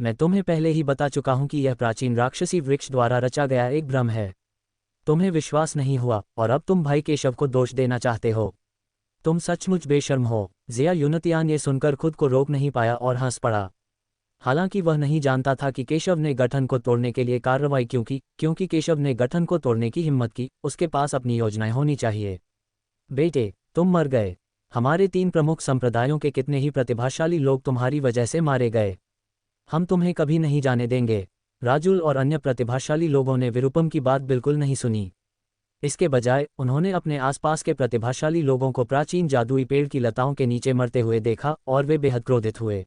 मैं तुम्हें पहले ही बता चुका हूं कि यह प्राचीन राक्षसी वृक्ष द्वारा रचा गया एक भ्रम है। तुम्हें विश्वास नहीं हुआ और अब तुम भाई केशव को दोष देना चाहते हो। तुम सचमुच बेशर्म हो। ज़िया युनतियान ये सुनकर खुद को रोक नहीं पाया और हंस पड़ा। हालांकि वह नहीं जानता था कि केशव ने गठन को तोड़ने के लिए कार्रवाई क्योंकि केशव ने गठन को तोड़ने की हिम्मत की, उसके पास अपनी योजनाएं होनी चाहिए। बेटे, तुम मर गए। हमारे 3 प्रमुख संप्रदायों के कितने ही प्रतिभाशाली लोग तुम्हारी वजह से मारे गए। हम तुम्हें कभी नहीं जाने देंगे। राजुल और अन्य प्रतिभाशाली लोगों ने विरूपम की बात बिल्कुल नहीं सुनी। इसके बजाय उन्होंने अपने आसपास के प्रतिभाशाली लोगों को प्राचीन जादुई पेड़ की लताओं के नीचे मरते हुए देखा और वे बेहद क्रोधित हुए।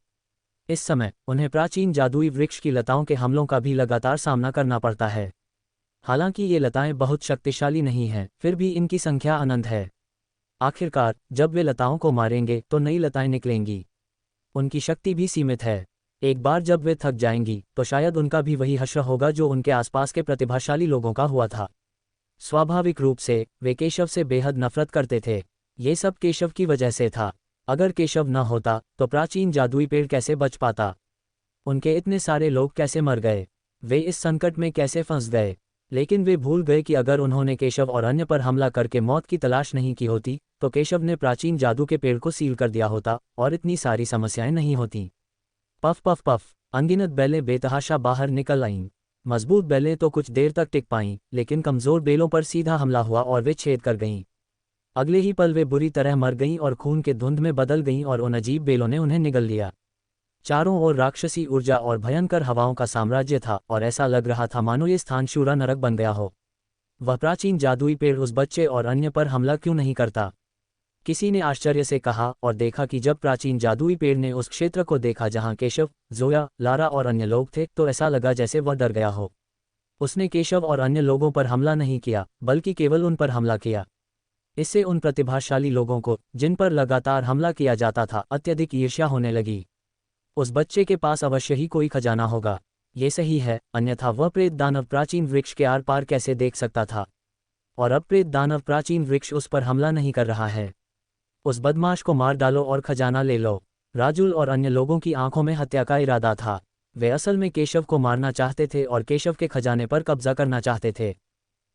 इस समय उन्हें प्राचीन जादुई वृक्ष की लताओं के हमलों का भी लगातार सामना करना पड़ता है। हालांकि ये लताएं बहुत शक्तिशाली नहीं हैं, फिर भी इनकी संख्या अनंत है। आखिरकार जब वे लताओं को मारेंगे तो नई लताएं निकलेंगी। उनकी शक्ति भी सीमित है। एक बार जब वे थक जाएंगी तो शायद उनका भी वही हश्र होगा जो उनके आसपास के प्रतिभाशाली लोगों का हुआ था। स्वाभाविक रूप से वे केशव से बेहद नफरत करते थे। ये सब केशव की वजह से था। अगर केशव न होता तो प्राचीन जादुई पेड़ कैसे बच पाता? उनके इतने सारे लोग कैसे मर गए? वे इस संकट में कैसे फंस गए? लेकिन वे भूल गए कि अगर उन्होंने केशव और अन्य पर हमला करके मौत की तलाश नहीं की होती तो केशव ने प्राचीन जादू के पेड़ को सील कर दिया होता और इतनी सारी समस्याएं नहीं होती। पफ पफ पफ, अनगिनत बेलें बेतहाशा बाहर निकल आईं। मजबूत बेलें तो कुछ देर तक टिक पाईं, लेकिन कमज़ोर बेलों पर सीधा हमला हुआ और वे छेद कर गईं। अगले ही पल वे बुरी तरह मर गईं और खून के धुंध में बदल गईं और उन अजीब बेलों ने उन्हें निगल लिया। चारों ओर राक्षसी ऊर्जा और भयंकर हवाओं का साम्राज्य था और ऐसा लग रहा था मानो ये स्थान शूरा नरक बन गया हो। वह प्राचीन जादुई पेड़ उस बच्चे और अन्य पर हमला क्यों नहीं करता? किसी ने आश्चर्य से कहा और देखा कि जब प्राचीन जादुई पेड़ ने उस क्षेत्र को देखा जहां केशव, ज़ोया, लारा और अन्य लोग थे तो ऐसा लगा जैसे वह डर गया हो। उसने केशव और अन्य लोगों पर हमला नहीं किया, बल्कि केवल उन पर हमला किया। इससे उन प्रतिभाशाली लोगों को जिन पर लगातार हमला किया जाता था अत्यधिक ईर्ष्या होने लगी। उस बच्चे के पास अवश्य ही कोई खजाना होगा, ये सही है, अन्यथा वह प्रेत दानव प्राचीन वृक्ष के आर पार कैसे देख सकता था? और अब प्रेत दानव प्राचीन वृक्ष उस पर हमला नहीं कर रहा है। उस बदमाश को मार डालो और खजाना ले लो। राजुल और अन्य लोगों की आंखों में हत्या का इरादा था। वे असल में केशव को मारना चाहते थे और केशव के खजाने पर कब्जा करना चाहते थे।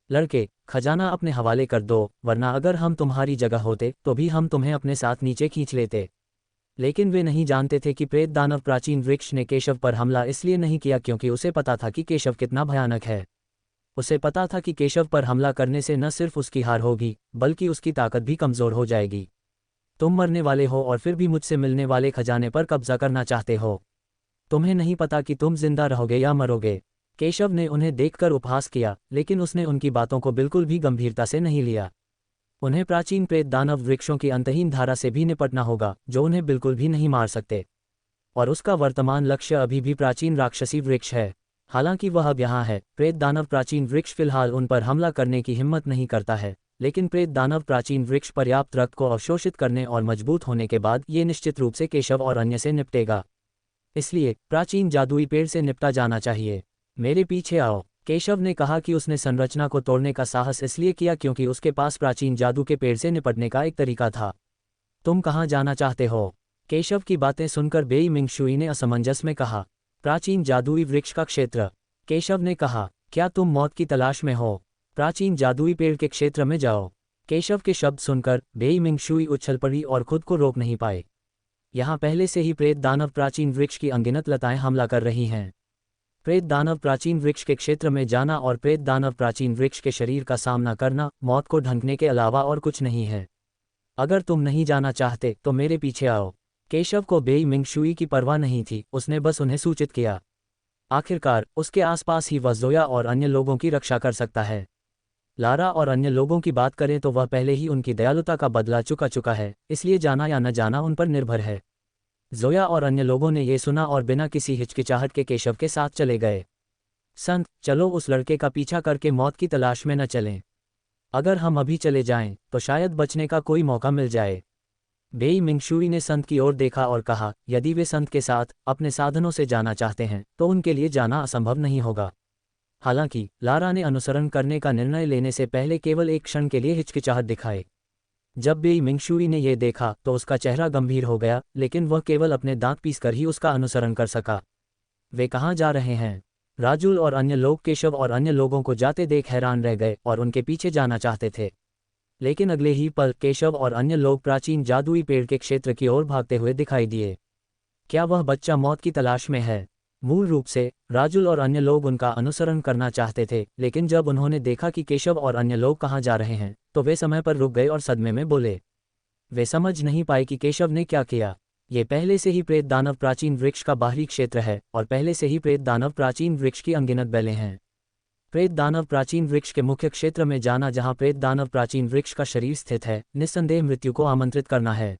लड़के, खजाना अपने हवाले कर दो, वरना अगर हम तुम्हारी जगह होते तो भी हम तुम्हें अपने साथ नीचे खींच लेते। लेकिन वे नहीं जानते थे कि प्रेत दानव प्राचीन वृक्ष ने केशव पर हमला इसलिए नहीं किया क्योंकि उसे पता था कि केशव कितना भयानक है। उसे पता था कि केशव पर हमला करने से न सिर्फ उसकी हार होगी बल्कि उसकी ताकत भी कमज़ोर हो जाएगी। तुम मरने वाले हो और फिर भी मुझसे मिलने वाले खजाने पर कब्जा करना चाहते हो। तुम्हें नहीं पता कि तुम जिंदा रहोगे या मरोगे। केशव ने उन्हें देखकर उपहास किया, लेकिन उसने उनकी बातों को बिल्कुल भी गंभीरता से नहीं लिया। उन्हें प्राचीन प्रेत दानव वृक्षों की अंतहीन धारा से भी निपटना होगा जो उन्हें बिल्कुल भी नहीं मार सकते। और उसका वर्तमान लक्ष्य अभी भी प्राचीन राक्षसी वृक्ष है। हालांकि वह अब यहाँ है। प्रेत दानव प्राचीन वृक्ष फिलहाल उन पर हमला करने की हिम्मत नहीं करता है, लेकिन प्रेत दानव प्राचीन वृक्ष पर्याप्त रक्त को अवशोषित करने और मजबूत होने के बाद ये निश्चित रूप से केशव और अन्य से निपटेगा। इसलिए प्राचीन जादुई पेड़ से निपटा जाना चाहिए। मेरे पीछे आओ। केशव ने कहा कि उसने संरचना को तोड़ने का साहस इसलिए किया क्योंकि उसके पास प्राचीन जादू के पेड़ से निपटने का एक तरीका था। तुम कहाँ जाना चाहते हो? केशव की बातें सुनकर बेई मिंगशुई ने असमंजस में कहा। प्राचीन जादुई वृक्ष का क्षेत्र। केशव ने कहा, क्या तुम मौत की तलाश में हो? प्राचीन जादुई पेड़ के क्षेत्र में जाओ। केशव के शब्द सुनकर बेई मिंगशुई उछल पड़ी और खुद को रोक नहीं पाए। यहाँ पहले से ही प्रेत दानव प्राचीन वृक्ष की अनगिनत लताएं हमला कर रही हैं। प्रेत दानव प्राचीन वृक्ष के क्षेत्र में जाना और प्रेत दानव प्राचीन वृक्ष के शरीर का सामना करना मौत को ढंकने के अलावा और कुछ नहीं है। अगर तुम नहीं जाना चाहते तो मेरे पीछे आओ। केशव को बेई मिंगशुई की परवाह नहीं थी, उसने बस उन्हें सूचित किया। आखिरकार उसके आसपास ही वह ज़ोया और अन्य लोगों की रक्षा कर सकता है। लारा और अन्य लोगों की बात करें तो वह पहले ही उनकी दयालुता का बदला चुका है, इसलिए जाना या न जाना उन पर निर्भर है। ज़ोया और अन्य लोगों ने ये सुना और बिना किसी हिचकिचाहट के केशव के साथ चले गए। संत, चलो उस लड़के का पीछा करके मौत की तलाश में न चलें। अगर हम अभी चले जाएं तो शायद बचने का कोई मौका मिल जाए। बेई मिंगशुई ने संत की ओर देखा और कहा, यदि वे संत के साथ अपने साधनों से जाना चाहते हैं तो उनके लिए जाना असंभव नहीं होगा। हालांकि लारा ने अनुसरण करने का निर्णय लेने से पहले केवल एक क्षण के लिए हिचकिचाहट दिखाई। जब बेई मिंगशुई ने यह देखा तो उसका चेहरा गंभीर हो गया, लेकिन वह केवल अपने दांत पीसकर ही उसका अनुसरण कर सका। वे कहाँ जा रहे हैं? राजुल और अन्य लोग केशव और अन्य लोगों को जाते देख हैरान रह गए और उनके पीछे जाना चाहते थे। लेकिन अगले ही पल केशव और अन्य लोग प्राचीन जादुई पेड़ के क्षेत्र की ओर भागते हुए दिखाई दिए। क्या वह बच्चा मौत की तलाश में है? मूल रूप से राजुल और अन्य लोग उनका अनुसरण करना चाहते थे, लेकिन जब उन्होंने देखा कि केशव और अन्य लोग कहाँ जा रहे हैं तो वे समय पर रुक गए और सदमे में बोले। वे समझ नहीं पाए कि केशव ने क्या किया। ये पहले से ही प्रेत दानव प्राचीन वृक्ष का बाहरी क्षेत्र है और पहले से ही प्रेत दानव प्राचीन वृक्ष की अनगिनत बेलें हैं। प्रेत दानव प्राचीन वृक्ष के मुख्य क्षेत्र में जाना, जहाँ प्रेत दानव प्राचीन वृक्ष का शरीर स्थित है, निस्संदेह मृत्यु को आमंत्रित करना है।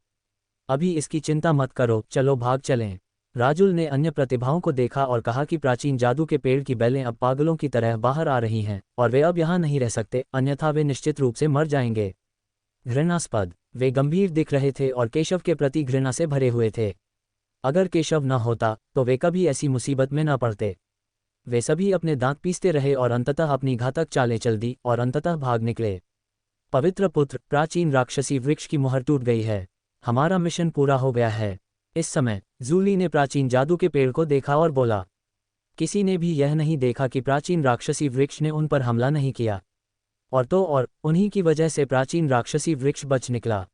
अभी इसकी चिंता मत करो, चलो भाग चलें। राजुल ने अन्य प्रतिभाओं को देखा और कहा कि प्राचीन जादू के पेड़ की बेलें अब पागलों की तरह बाहर आ रही हैं और वे अब यहाँ नहीं रह सकते, अन्यथा वे निश्चित रूप से मर जाएंगे। घृणास्पद। वे गंभीर दिख रहे थे और केशव के प्रति घृणा से भरे हुए थे। अगर केशव न होता तो वे कभी ऐसी मुसीबत में न पड़ते। वे सभी अपने दांत पीसते रहे और अंततः अपनी घातक चालें चल दी और अंततः भाग निकले। पवित्र पुत्र, प्राचीन राक्षसी वृक्ष की मुहर टूट गई है। हमारा मिशन पूरा हो गया है। इस समय जूली ने प्राचीन जादू के पेड़ को देखा और बोला। किसी ने भी यह नहीं देखा कि प्राचीन राक्षसी वृक्ष ने उन पर हमला नहीं किया, और उन्हीं की वजह से प्राचीन राक्षसी वृक्ष बच निकला।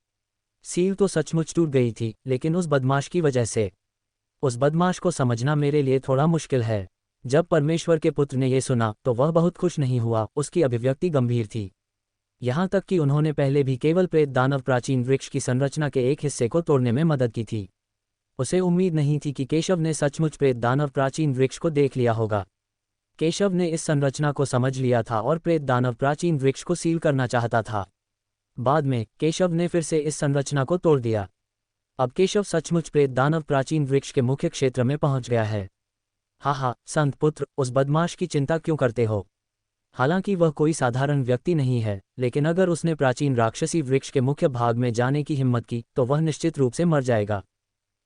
सील तो सचमुच टूट गई थी, लेकिन उस बदमाश की वजह से। उस बदमाश को समझना मेरे लिए थोड़ा मुश्किल है। जब परमेश्वर के पुत्र ने यह सुना तो वह बहुत खुश नहीं हुआ, उसकी अभिव्यक्ति गंभीर थी। यहाँ तक कि उन्होंने पहले भी केवल प्रेत दानव प्राचीन वृक्ष की संरचना के एक हिस्से को तोड़ने में मदद की थी। उसे उम्मीद नहीं थी कि केशव ने सचमुच प्रेत दानव प्राचीन वृक्ष को देख लिया होगा। केशव ने इस संरचना को समझ लिया था और प्रेत दानव प्राचीन वृक्ष को सील करना चाहता था। बाद में केशव ने फिर से इस संरचना को तोड़ दिया। अब केशव सचमुच प्रेत दानव प्राचीन वृक्ष के मुख्य क्षेत्र में पहुंच गया है। हाँ, संत पुत्र, उस बदमाश की चिंता क्यों करते हो? हालांकि वह कोई साधारण व्यक्ति नहीं है, लेकिन अगर उसने प्राचीन राक्षसी वृक्ष के मुख्य भाग में जाने की हिम्मत की तो वह निश्चित रूप से मर जाएगा।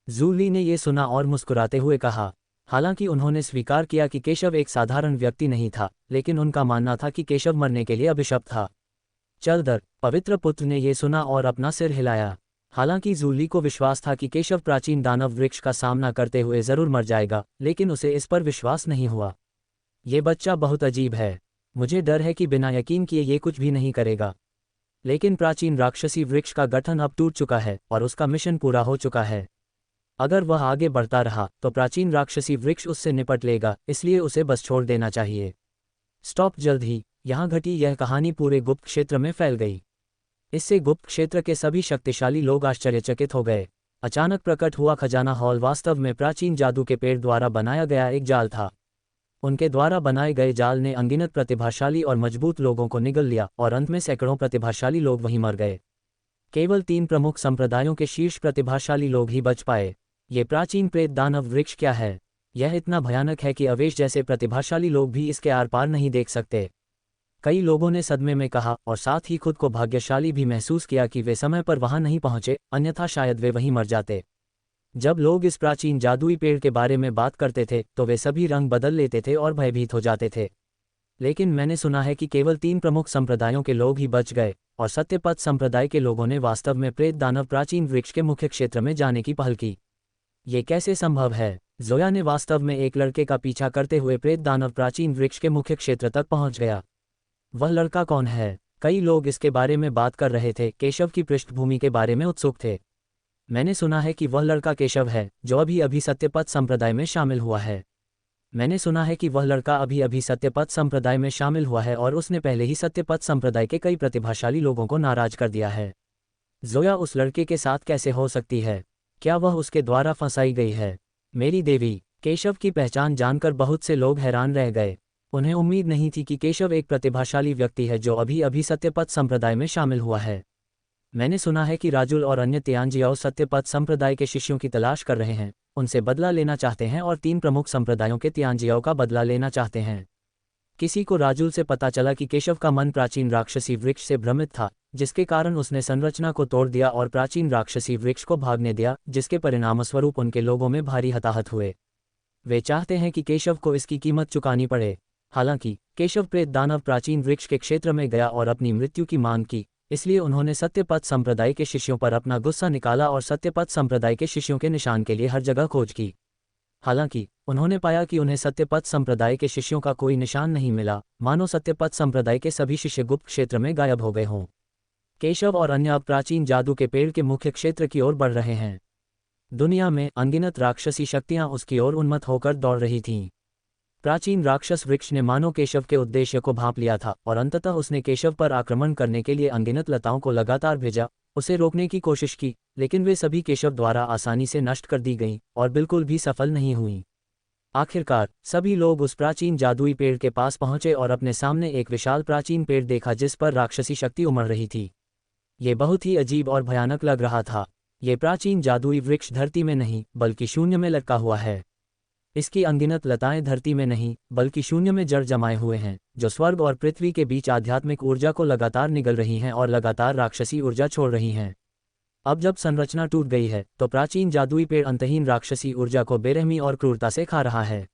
जूली ने यह सुना और मुस्कुराते हुए कहा। हालांकि उन्होंने स्वीकार किया कि केशव एक साधारण व्यक्ति नहीं था, लेकिन उनका मानना था कि केशव मरने के लिए अभिशप्त था। चल दर, पवित्र पुत्र ने यह सुना और अपना सिर हिलाया। हालांकि जूली को विश्वास था कि केशव प्राचीन दानव वृक्ष का सामना करते हुए जरूर मर जाएगा, लेकिन उसे इस पर विश्वास नहीं हुआ। ये बच्चा बहुत अजीब है। मुझे डर है कि बिना यकीन किए ये कुछ भी नहीं करेगा। लेकिन प्राचीन राक्षसी वृक्ष का गठन अब टूट चुका है और उसका मिशन पूरा हो चुका है। अगर वह आगे बढ़ता रहा तो प्राचीन राक्षसी वृक्ष उससे निपट लेगा, इसलिए उसे बस छोड़ देना चाहिए। स्टॉप। जल्द ही यहाँ घटी यह कहानी पूरे गुप्त क्षेत्र में फैल गई। इससे गुप्त क्षेत्र के सभी शक्तिशाली लोग आश्चर्यचकित हो गए। अचानक प्रकट हुआ खजाना हॉल वास्तव में प्राचीन जादू के पेड़ द्वारा बनाया गया एक जाल था। उनके द्वारा बनाए गए जाल ने अनगिनत प्रतिभाशाली और मजबूत लोगों को निगल लिया और अंत में सैकड़ों प्रतिभाशाली लोग वहीं मर गए। केवल 3 प्रमुख संप्रदायों के शीर्ष प्रतिभाशाली लोग ही बच पाए। ये प्राचीन प्रेत दानव वृक्ष क्या है? यह इतना भयानक है कि अवेश जैसे प्रतिभाशाली लोग भी इसके आर पार नहीं देख सकते। कई लोगों ने सदमे में कहा और साथ ही खुद को भाग्यशाली भी महसूस किया कि वे समय पर वहां नहीं पहुंचे, अन्यथा शायद वे वहीं मर जाते। जब लोग इस प्राचीन जादुई पेड़ के बारे में बात करते थे तो वे सभी रंग बदल लेते थे और भयभीत हो जाते थे। लेकिन मैंने सुना है कि केवल 3 प्रमुख संप्रदायों के लोग ही बच गए और सत्यपथ संप्रदाय के लोगों ने वास्तव में प्रेत दानव प्राचीन वृक्ष के मुख्य क्षेत्र में जाने की पहल की। ये कैसे संभव है? जोया ने वास्तव में एक लड़के का पीछा करते हुए प्रेत दानव प्राचीन वृक्ष के मुख्य क्षेत्र तक पहुंच गया। वह लड़का कौन है? कई लोग इसके बारे में बात कर रहे थे, केशव की पृष्ठभूमि के बारे में उत्सुक थे। मैंने सुना है कि वह लड़का केशव है जो अभी सत्यपथ संप्रदाय में शामिल हुआ है। मैंने सुना है कि वह लड़का अभी सत्यपथ संप्रदाय में शामिल हुआ है और उसने पहले ही सत्यपथ संप्रदाय के कई प्रतिभाशाली लोगों को नाराज कर दिया है। जोया उस लड़के के साथ कैसे हो सकती है? क्या वह उसके द्वारा फंसाई गई है? मेरी देवी! केशव की पहचान जानकर बहुत से लोग हैरान रह गए। उन्हें उम्मीद नहीं थी कि केशव एक प्रतिभाशाली व्यक्ति है जो अभी सत्यपथ संप्रदाय में शामिल हुआ है। मैंने सुना है कि राजुल और अन्य तियांजियाओ सत्यपथ संप्रदाय के शिष्यों की तलाश कर रहे हैं, उनसे बदला लेना चाहते हैं और 3 प्रमुख संप्रदायों के तियांजियाओ का बदला लेना चाहते हैं। किसी को राजुल से पता चला कि केशव का मन प्राचीन राक्षसी वृक्ष से भ्रमित था, जिसके कारण उसने संरचना को तोड़ दिया और प्राचीन राक्षसी वृक्ष को भागने दिया, जिसके परिणामस्वरूप उनके लोगों में भारी हताहत हुए। वे चाहते हैं कि केशव को इसकी कीमत चुकानी पड़े। हालांकि केशव प्रेत दानव प्राचीन वृक्ष के क्षेत्र में गया और अपनी मृत्यु की मांग की, इसलिए उन्होंने सत्यपथ संप्रदाय के शिष्यों पर अपना गुस्सा निकाला और सत्यपथ संप्रदाय के शिष्यों के निशान के लिए हर जगह खोज की। हालांकि उन्होंने पाया कि उन्हें सत्यपथ संप्रदाय के शिष्यों का कोई निशान नहीं मिला, मानो सत्यपथ संप्रदाय के सभी शिष्य गुप्त क्षेत्र में गायब हो गए हों। केशव और अन्य अब प्राचीन जादू के पेड़ के मुख्य क्षेत्र की ओर बढ़ रहे हैं। दुनिया में अनगिनत राक्षसी शक्तियां उसकी ओर उन्मत्त होकर दौड़ रही थीं। प्राचीन राक्षस वृक्ष ने मानो केशव के उद्देश्य को भांप लिया था और अंततः उसने केशव पर आक्रमण करने के लिए अनगिनत लताओं को लगातार भेजा, उसे रोकने की कोशिश की, लेकिन वे सभी केशव द्वारा आसानी से नष्ट कर दी गईं और बिल्कुल भी सफल नहीं हुईं। आखिरकार सभी लोग उस प्राचीन जादुई पेड़ के पास पहुंचे और अपने सामने एक विशाल प्राचीन पेड़ देखा जिस पर राक्षसी शक्ति उमड़ रही थी। ये बहुत ही अजीब और भयानक लग रहा था। ये प्राचीन जादुई वृक्ष धरती में नहीं बल्कि शून्य में लटका हुआ है। इसकी अनगिनत लताएं धरती में नहीं बल्कि शून्य में जड़ जमाए हुए हैं, जो स्वर्ग और पृथ्वी के बीच आध्यात्मिक ऊर्जा को लगातार निगल रही हैं और लगातार राक्षसी ऊर्जा छोड़ रही हैं। अब जब संरचना टूट गई है तो प्राचीन जादुई पेड़ अंतहीन राक्षसी ऊर्जा को बेरहमी और क्रूरता से खा रहा है।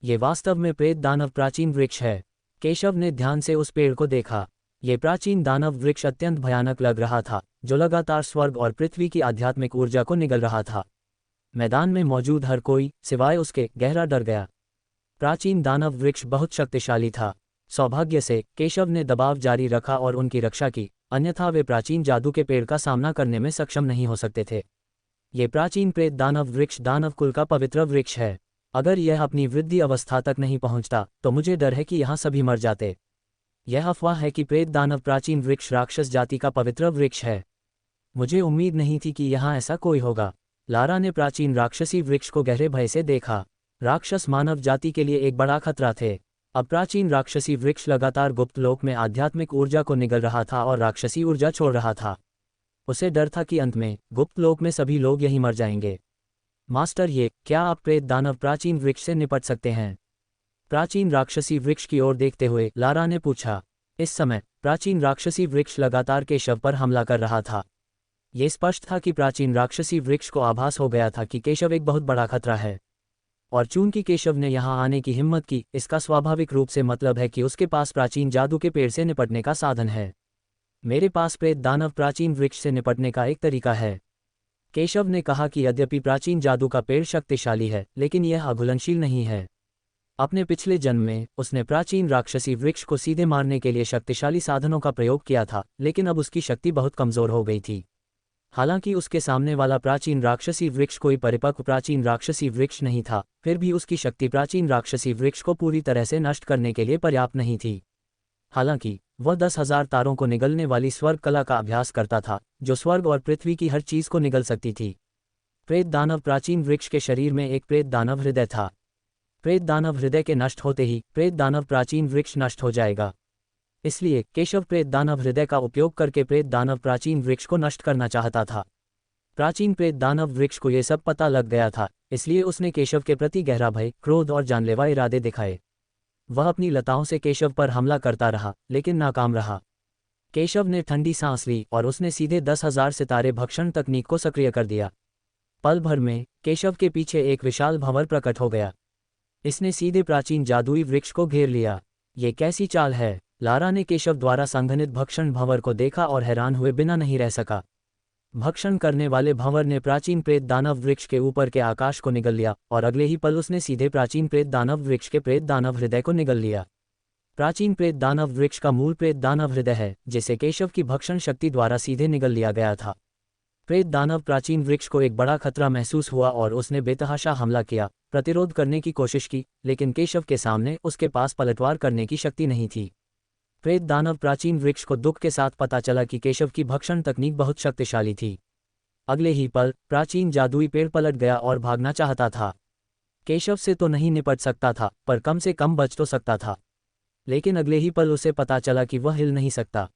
ये वास्तव में प्रेत दानव प्राचीन वृक्ष है। केशव ने ध्यान से उस पेड़ को देखा। ये प्राचीन दानव वृक्ष अत्यंत भयानक लग रहा था, जो लगातार स्वर्ग और पृथ्वी की आध्यात्मिक ऊर्जा को निगल रहा था। मैदान में मौजूद हर कोई सिवाय उसके गहरा डर गया। प्राचीन दानव वृक्ष बहुत शक्तिशाली था। सौभाग्य से केशव ने दबाव जारी रखा और उनकी रक्षा की, अन्यथा वे प्राचीन जादू के पेड़ का सामना करने में सक्षम नहीं हो सकते थे। ये प्राचीन प्रेत दानव वृक्ष दानव कुल का पवित्र वृक्ष है। अगर यह अपनी वृद्धि अवस्था तक नहीं पहुंचता तो मुझे डर है कि यहाँ सभी मर जाते। यह अफवाह है कि प्रेत दानव प्राचीन वृक्ष राक्षस जाति का पवित्र वृक्ष है। मुझे उम्मीद नहीं थी कि यहाँ ऐसा कोई होगा। लारा ने प्राचीन राक्षसी वृक्ष को गहरे भय से देखा। राक्षस मानव जाति के लिए एक बड़ा खतरा थे। अब प्राचीन राक्षसी वृक्ष लगातार गुप्त लोक में आध्यात्मिक ऊर्जा को निगल रहा था और राक्षसी ऊर्जा छोड़ रहा था। उसे डर था कि अंत में गुप्त लोक में सभी लोग यही मर जाएंगे। मास्टर, क्या आप प्रेत दानव प्राचीन वृक्ष से निपट सकते हैं? प्राचीन राक्षसी वृक्ष की ओर देखते हुए लारा ने पूछा। इस समय प्राचीन राक्षसी वृक्ष लगातार केशव पर हमला कर रहा था। ये स्पष्ट था कि प्राचीन राक्षसी वृक्ष को आभास हो गया था कि केशव एक बहुत बड़ा खतरा है, और चूंकि केशव ने यहाँ आने की हिम्मत की, इसका स्वाभाविक रूप से मतलब है कि उसके पास प्राचीन जादू के पेड़ से निपटने का साधन है। मेरे पास प्रेत दानव प्राचीन वृक्ष से निपटने का एक तरीका है। केशव ने कहा कि यद्यपि प्राचीन जादू का पेड़ शक्तिशाली है, लेकिन यह अघुलनशील नहीं है। अपने पिछले जन्म में उसने प्राचीन राक्षसी वृक्ष को सीधे मारने के लिए शक्तिशाली साधनों का प्रयोग किया था, लेकिन अब उसकी शक्ति बहुत कमजोर हो गई थी। हालांकि उसके सामने वाला प्राचीन राक्षसी वृक्ष कोई परिपक्व प्राचीन राक्षसी वृक्ष नहीं था, फिर भी उसकी शक्ति प्राचीन राक्षसी वृक्ष को पूरी तरह से नष्ट करने के लिए पर्याप्त नहीं थी। हालांकि वह 10,000 तारों को निगलने वाली स्वर्ग कला का अभ्यास करता था, जो स्वर्ग और पृथ्वी की हर चीज को निगल सकती थी। प्रेत दानव प्राचीन वृक्ष के शरीर में एक प्रेत दानव हृदय था। प्रेत दानव हृदय के नष्ट होते ही प्रेत दानव प्राचीन वृक्ष नष्ट हो जाएगा। इसलिए केशव प्रेत दानव हृदय का उपयोग करके प्रेत दानव प्राचीन वृक्ष को नष्ट करना चाहता था। प्राचीन प्रेत दानव वृक्ष को यह सब पता लग गया था, इसलिए उसने केशव के प्रति गहरा भय, क्रोध और जानलेवा इरादे दिखाए। वह अपनी लताओं से केशव पर हमला करता रहा, लेकिन नाकाम रहा। केशव ने ठंडी सांस ली और उसने सीधे 10,000 सितारे भक्षण तकनीक को सक्रिय कर दिया। पल भर में केशव के पीछे एक विशाल भंवर प्रकट हो गया। इसने सीधे प्राचीन जादुई वृक्ष को घेर लिया। ये कैसी चाल है? लारा ने केशव द्वारा संघनित भक्षण भंवर को देखा और हैरान हुए बिना नहीं रह सका। भक्षण करने वाले भंवर ने प्राचीन प्रेत दानव वृक्ष के ऊपर के आकाश को निगल लिया और अगले ही पल उसने सीधे प्राचीन प्रेत दानव वृक्ष के प्रेत दानव हृदय को निगल लिया। प्राचीन प्रेत दानव वृक्ष का मूल प्रेत दानव हृदय है, जिसे केशव की भक्षण शक्ति द्वारा सीधे निगल लिया गया था। प्रेत दानव प्राचीन वृक्ष को एक बड़ा खतरा महसूस हुआ और उसने बेतहाशा हमला किया, प्रतिरोध करने की कोशिश की, लेकिन केशव के सामने उसके पास पलटवार करने की शक्ति नहीं थी। प्रेत दानव प्राचीन वृक्ष को दुख के साथ पता चला कि केशव की भक्षण तकनीक बहुत शक्तिशाली थी। अगले ही पल प्राचीन जादुई पेड़ पलट गया और भागना चाहता था। केशव से तो नहीं निपट सकता था, पर कम से कम बच तो सकता था। लेकिन अगले ही पल उसे पता चला कि वह हिल नहीं सकता।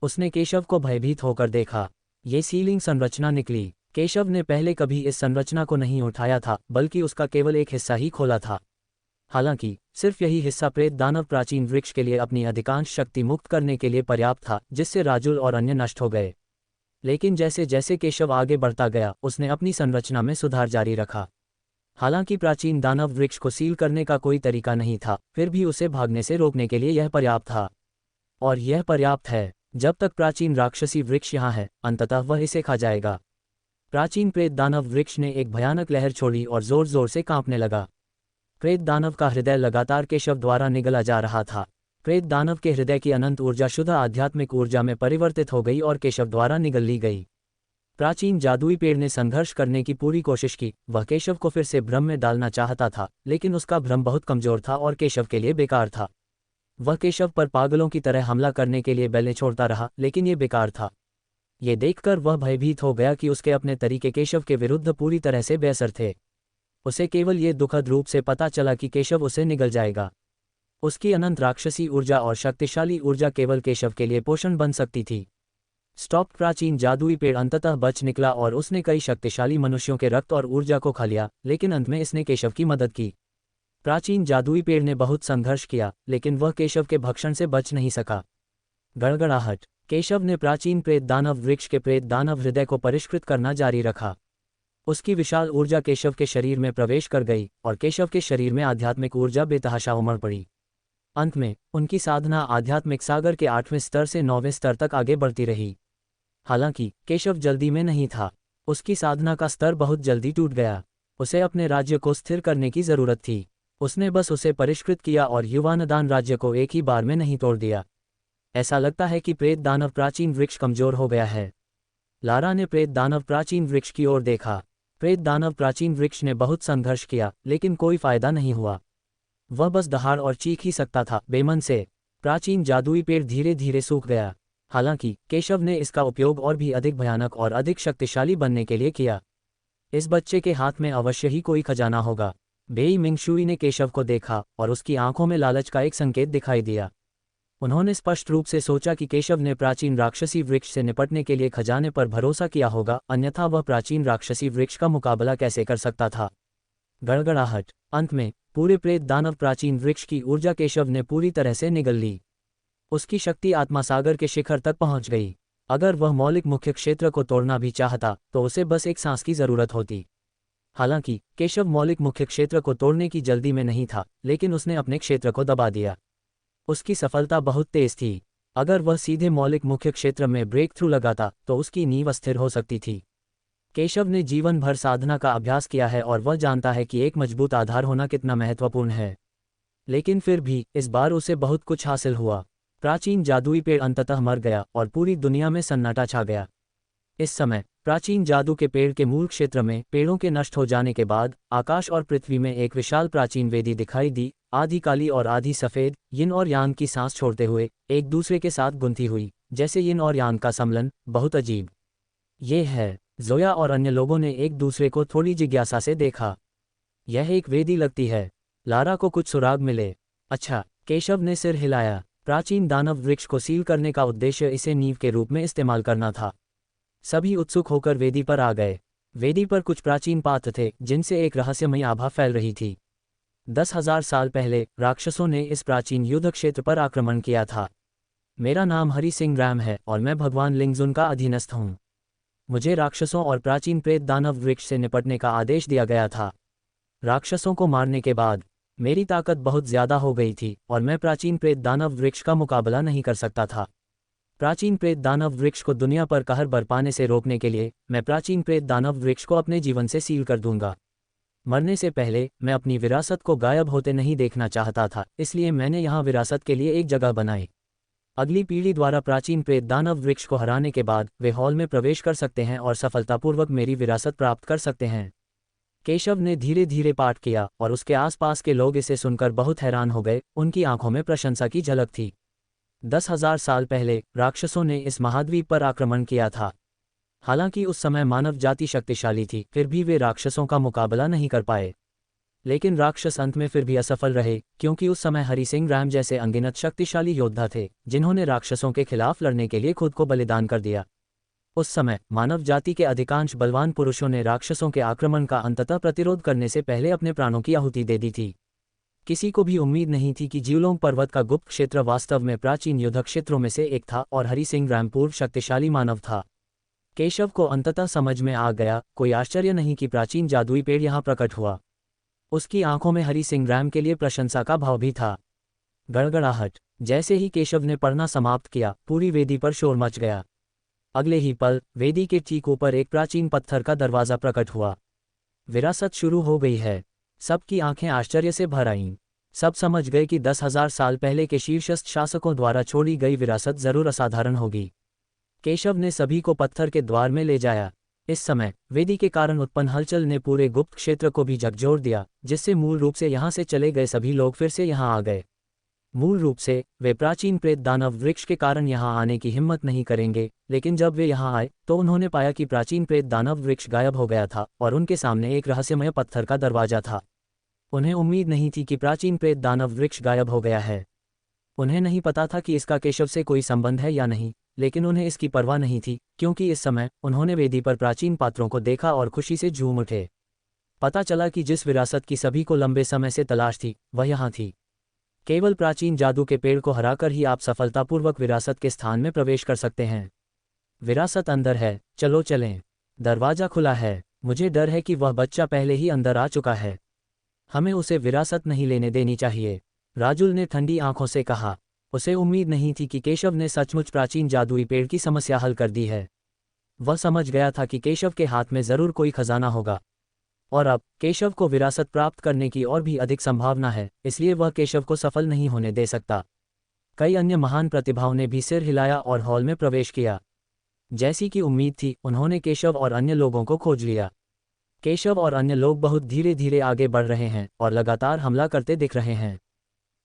उसने केशव को भयभीत होकर देखा। ये सीलिंग संरचना निकली। केशव ने पहले कभी इस संरचना को नहीं उठाया था, बल्कि उसका केवल एक हिस्सा ही खोला था। हालांकि सिर्फ यही हिस्सा प्रेत दानव प्राचीन वृक्ष के लिए अपनी अधिकांश शक्ति मुक्त करने के लिए पर्याप्त था, जिससे राजुल और अन्य नष्ट हो गए। लेकिन जैसे जैसे केशव आगे बढ़ता गया, उसने अपनी संरचना में सुधार जारी रखा। हालांकि प्राचीन दानव वृक्ष को सील करने का कोई तरीका नहीं था, फिर भी उसे भागने से रोकने के लिए यह पर्याप्त था। और यह पर्याप्त है। जब तक प्राचीन राक्षसी वृक्ष यहाँ है, अंततः वह इसे खा जाएगा। प्राचीन प्रेत दानव वृक्ष ने एक भयानक लहर छोड़ी और जोर जोर से कांपने लगा। प्रेत दानव का हृदय लगातार केशव द्वारा निगला जा रहा था। प्रेत दानव के हृदय की अनंत ऊर्जा शुद्ध आध्यात्मिक ऊर्जा में परिवर्तित हो गई और केशव द्वारा निगल ली गई। प्राचीन जादुई पेड़ ने संघर्ष करने की पूरी कोशिश की। वह केशव को फिर से भ्रम में डालना चाहता था, लेकिन उसका भ्रम बहुत कमजोर था और केशव के लिए बेकार था। वह केशव पर पागलों की तरह हमला करने के लिए बैलें छोड़ता रहा, लेकिन ये बेकार था। ये देखकर वह भयभीत हो गया कि उसके अपने तरीके केशव के विरुद्ध पूरी तरह से बेअसर थे। उसे केवल ये दुखद रूप से पता चला कि केशव उसे निगल जाएगा। उसकी अनंत राक्षसी ऊर्जा और शक्तिशाली ऊर्जा केवल केशव के लिए पोषण बन सकती थी। स्टॉप प्राचीन जादुई पेड़ अंततः बच निकला और उसने कई शक्तिशाली मनुष्यों के रक्त और ऊर्जा को खा लिया, लेकिन अंत में इसने केशव की मदद की। प्राचीन जादुई पेड़ ने बहुत संघर्ष किया, लेकिन वह केशव के भक्षण से बच नहीं सका। गड़गड़ाहट। केशव ने प्राचीन प्रेत दानव वृक्ष के प्रेत दानव हृदय को परिष्कृत करना जारी रखा। उसकी विशाल ऊर्जा केशव के शरीर में प्रवेश कर गई और केशव के शरीर में आध्यात्मिक ऊर्जा बेतहाशा उमड़ पड़ी। अंत में उनकी साधना आध्यात्मिक सागर के 8वें स्तर से 9वें स्तर तक आगे बढ़ती रही। हालांकि केशव जल्दी में नहीं था। उसकी साधना का स्तर बहुत जल्दी टूट गया। उसे अपने राज्य को स्थिर करने की जरूरत थी। उसने बस उसे परिष्कृत किया और युवानदान राज्य को एक ही बार में नहीं तोड़ दिया। ऐसा लगता है कि प्रेत दानव प्राचीन वृक्ष कमजोर हो गया है। लारा ने प्रेत दानव प्राचीन वृक्ष की ओर देखा। प्रेत दानव प्राचीन वृक्ष ने बहुत संघर्ष किया, लेकिन कोई फायदा नहीं हुआ। वह बस दहाड़ और चीख ही सकता था, बेमन से। प्राचीन जादुई पेड़ धीरे धीरे सूख गया। हालांकि केशव ने इसका उपयोग और भी अधिक भयानक और अधिक शक्तिशाली बनने के लिए किया। इस बच्चे के हाथ में अवश्य ही कोई खजाना होगा। बेई मिंगशुई ने केशव को देखा और उसकी आंखों में लालच का एक संकेत दिखाई दिया। उन्होंने स्पष्ट रूप से सोचा कि केशव ने प्राचीन राक्षसी वृक्ष से निपटने के लिए खजाने पर भरोसा किया होगा, अन्यथा वह प्राचीन राक्षसी वृक्ष का मुकाबला कैसे कर सकता था। गड़गड़ाहट। अंत में पूरे प्रेत दानव प्राचीन वृक्ष की ऊर्जा केशव ने पूरी तरह से निगल ली। उसकी शक्ति आत्मा सागर के शिखर तक पहुंच गई। अगर वह मौलिक मुख्य क्षेत्र को तोड़ना भी चाहता तो उसे बस एक सांस की जरूरत होती। हालांकि केशव मौलिक मुख्य क्षेत्र को तोड़ने की जल्दी में नहीं था, लेकिन उसने अपने क्षेत्र को दबा दिया। उसकी सफलता बहुत तेज थी। अगर वह सीधे मौलिक मुख्य क्षेत्र में ब्रेक थ्रू लगाता तो उसकी नींव अस्थिर हो सकती थी। केशव ने जीवन भर साधना का अभ्यास किया है और वह जानता है कि एक मजबूत आधार होना कितना महत्वपूर्ण है। लेकिन फिर भी इस बार उसे बहुत कुछ हासिल हुआ। प्राचीन जादुई पेड़ अंततः मर गया और पूरी दुनिया में सन्नाटा छा गया। इस समय प्राचीन जादू के पेड़ के मूल क्षेत्र में पेड़ों के नष्ट हो जाने के बाद आकाश और पृथ्वी में एक विशाल प्राचीन वेदी दिखाई दी, आधी काली और आधी सफेद, यिन और यांग की सांस छोड़ते हुए एक दूसरे के साथ गुंथी हुई, जैसे यिन और यांग का सम्मिलन। बहुत अजीब। ये है। जोया और अन्य लोगों ने एक दूसरे को थोड़ी जिज्ञासा से देखा। यह एक वेदी लगती है। लारा को कुछ सुराग मिले। अच्छा, केशव ने सिर हिलाया। प्राचीन दानव वृक्ष को सील करने का उद्देश्य इसे नींव के रूप में इस्तेमाल करना था। सभी उत्सुक होकर वेदी पर आ गए। वेदी पर कुछ प्राचीन पात्र थे जिनसे एक रहस्यमयी आभा फैल रही थी। 10,000 साल पहले राक्षसों ने इस प्राचीन युद्ध क्षेत्र पर आक्रमण किया था। मेरा नाम हरि सिंह रैम है और मैं भगवान लिंगजुन का अधीनस्थ हूँ। मुझे राक्षसों और प्राचीन प्रेत दानव वृक्ष से निपटने का आदेश दिया गया था। राक्षसों को मारने के बाद मेरी ताकत बहुत ज्यादा हो गई थी और मैं प्राचीन प्रेत दानव वृक्ष का मुकाबला नहीं कर सकता था। प्राचीन प्रेत दानव वृक्ष को दुनिया पर कहर बरपाने से रोकने के लिए मैं प्राचीन प्रेत दानव वृक्ष को अपने जीवन से सील कर दूंगा। मरने से पहले मैं अपनी विरासत को गायब होते नहीं देखना चाहता था, इसलिए मैंने यहाँ विरासत के लिए एक जगह बनाई। अगली पीढ़ी द्वारा प्राचीन प्रेत दानव वृक्ष को हराने के बाद वे हॉल में प्रवेश कर सकते हैं और सफलतापूर्वक मेरी विरासत प्राप्त कर सकते हैं। केशव ने धीरे धीरे पाठ किया और उसके आसपास के लोग इसे सुनकर बहुत हैरान हो गए। उनकी आंखों में प्रशंसा की झलक थी। 10,000 साल पहले राक्षसों ने इस महाद्वीप पर आक्रमण किया था। हालांकि उस समय मानव जाति शक्तिशाली थी, फिर भी वे राक्षसों का मुकाबला नहीं कर पाए। लेकिन राक्षस अंत में फिर भी असफल रहे, क्योंकि उस समय हरि सिंह रैम जैसे अनगिनत शक्तिशाली योद्धा थे जिन्होंने राक्षसों के खिलाफ लड़ने के लिए खुद को बलिदान कर दिया। उस समय मानव जाति के अधिकांश बलवान पुरुषों ने राक्षसों के आक्रमण का अंततः प्रतिरोध करने से पहले अपने प्राणों की आहुति दे दी थी। किसी को भी उम्मीद नहीं थी कि जीवलोंग पर्वत का गुप्त क्षेत्र वास्तव में प्राचीन युद्ध क्षेत्रों में से एक था और हरि सिंह रैम पूर्व शक्तिशाली मानव था। केशव को अंततः समझ में आ गया, कोई आश्चर्य नहीं कि प्राचीन जादुई पेड़ यहाँ प्रकट हुआ। उसकी आंखों में हरि सिंह रैम के लिए प्रशंसा का भाव भी था। गड़गड़ाहट। जैसे ही केशव ने पढ़ना समाप्त किया, पूरी वेदी पर शोर मच गया। अगले ही पल वेदी के ठीक ऊपर एक प्राचीन पत्थर का दरवाज़ा प्रकट हुआ। विरासत शुरू हो गई है। सबकी आंखें आश्चर्य से भर आईं। सब समझ गए कि 10,000 साल पहले के शीर्षस्थ शासकों द्वारा छोड़ी गई विरासत जरूर असाधारण होगी। केशव ने सभी को पत्थर के द्वार में ले जाया। इस समय वेदी के कारण उत्पन्न हलचल ने पूरे गुप्त क्षेत्र को भी झकझोर दिया, जिससे मूल रूप से यहाँ से चले गए सभी लोग फिर से यहाँ आ गए। मूल रूप से वे प्राचीन प्रेत दानव वृक्ष के कारण यहाँ आने की हिम्मत नहीं करेंगे, लेकिन जब वे यहाँ आए तो उन्होंने पाया कि प्राचीन प्रेत दानव वृक्ष गायब हो गया था और उनके सामने एक रहस्यमय पत्थर का दरवाजा था। उन्हें उम्मीद नहीं थी कि प्राचीन प्रेत दानव वृक्ष गायब हो गया है। उन्हें नहीं पता था कि इसका केशव से कोई संबंध है या नहीं, लेकिन उन्हें इसकी परवाह नहीं थी, क्योंकि इस समय उन्होंने वेदी पर प्राचीन पात्रों को देखा और खुशी से झूम उठे। पता चला कि जिस विरासत की सभी को लंबे समय से तलाश थी वह यहाँ थी। केवल प्राचीन जादू के पेड़ को हराकर ही आप सफलतापूर्वक विरासत के स्थान में प्रवेश कर सकते हैं। विरासत अंदर है, चलो चलें। दरवाजा खुला है। मुझे डर है कि वह बच्चा पहले ही अंदर आ चुका है। हमें उसे विरासत नहीं लेने देनी चाहिए, राजुल ने ठंडी आंखों से कहा। उसे उम्मीद नहीं थी कि केशव ने सचमुच प्राचीन जादुई पेड़ की समस्या हल कर दी है। वह समझ गया था कि केशव के हाथ में जरूर कोई खजाना होगा, और अब केशव को विरासत प्राप्त करने की और भी अधिक संभावना है, इसलिए वह केशव को सफल नहीं होने दे सकता। कई अन्य महान प्रतिभाओं ने भी सिर हिलाया और हॉल में प्रवेश किया। जैसी कि उम्मीद थी, उन्होंने केशव और अन्य लोगों को खोज लिया। केशव और अन्य लोग बहुत धीरे धीरे आगे बढ़ रहे हैं और लगातार हमला करते दिख रहे हैं।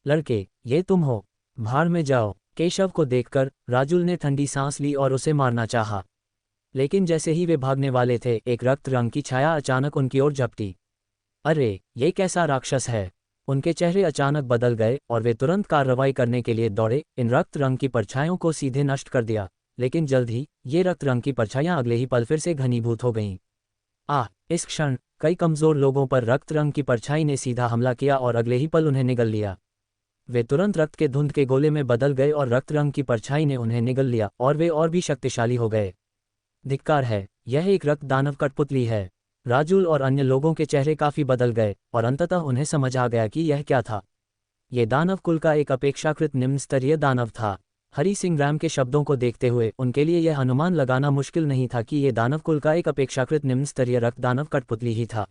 लड़के, ये तुम हो? भाड़ में जाओ। केशव को देखकर राजुल ने ठंडी सांस ली और उसे मारना चाहा, लेकिन जैसे ही वे भागने वाले थे, एक रक्त रंग की छाया अचानक उनकी ओर झपटी। अरे, ये कैसा राक्षस है? उनके चेहरे अचानक बदल गए और वे तुरंत कार्रवाई करने के लिए दौड़े। इन रक्त रंग की परछाइयों को सीधे नष्ट कर दिया, लेकिन जल्द ही ये रक्त रंग की परछाइयां अगले ही पल फिर से घनीभूत हो गईं। इस क्षण कई कमजोर लोगों पर रक्त रंग की परछाई ने सीधा हमला किया और अगले ही पल उन्हें निगल लिया। वे तुरंत रक्त के धुंध के गोले में बदल गए और रक्त रंग की परछाई ने उन्हें निगल लिया और वे और भी शक्तिशाली हो गए। धिक्कार है, यह एक रक्त दानव कठपुतली है। राजुल और अन्य लोगों के चेहरे काफी बदल गए और अंततः उन्हें समझ आ गया कि यह क्या था। ये दानव कुल का एक अपेक्षाकृत निम्न स्तरीय दानव था। हरी सिंह रैम के शब्दों को देखते हुए उनके लिए यह अनुमान लगाना मुश्किल नहीं था कि ये दानव कुल का एक अपेक्षाकृत निम्न स्तरीय रक्त दानव कठपुतली ही था।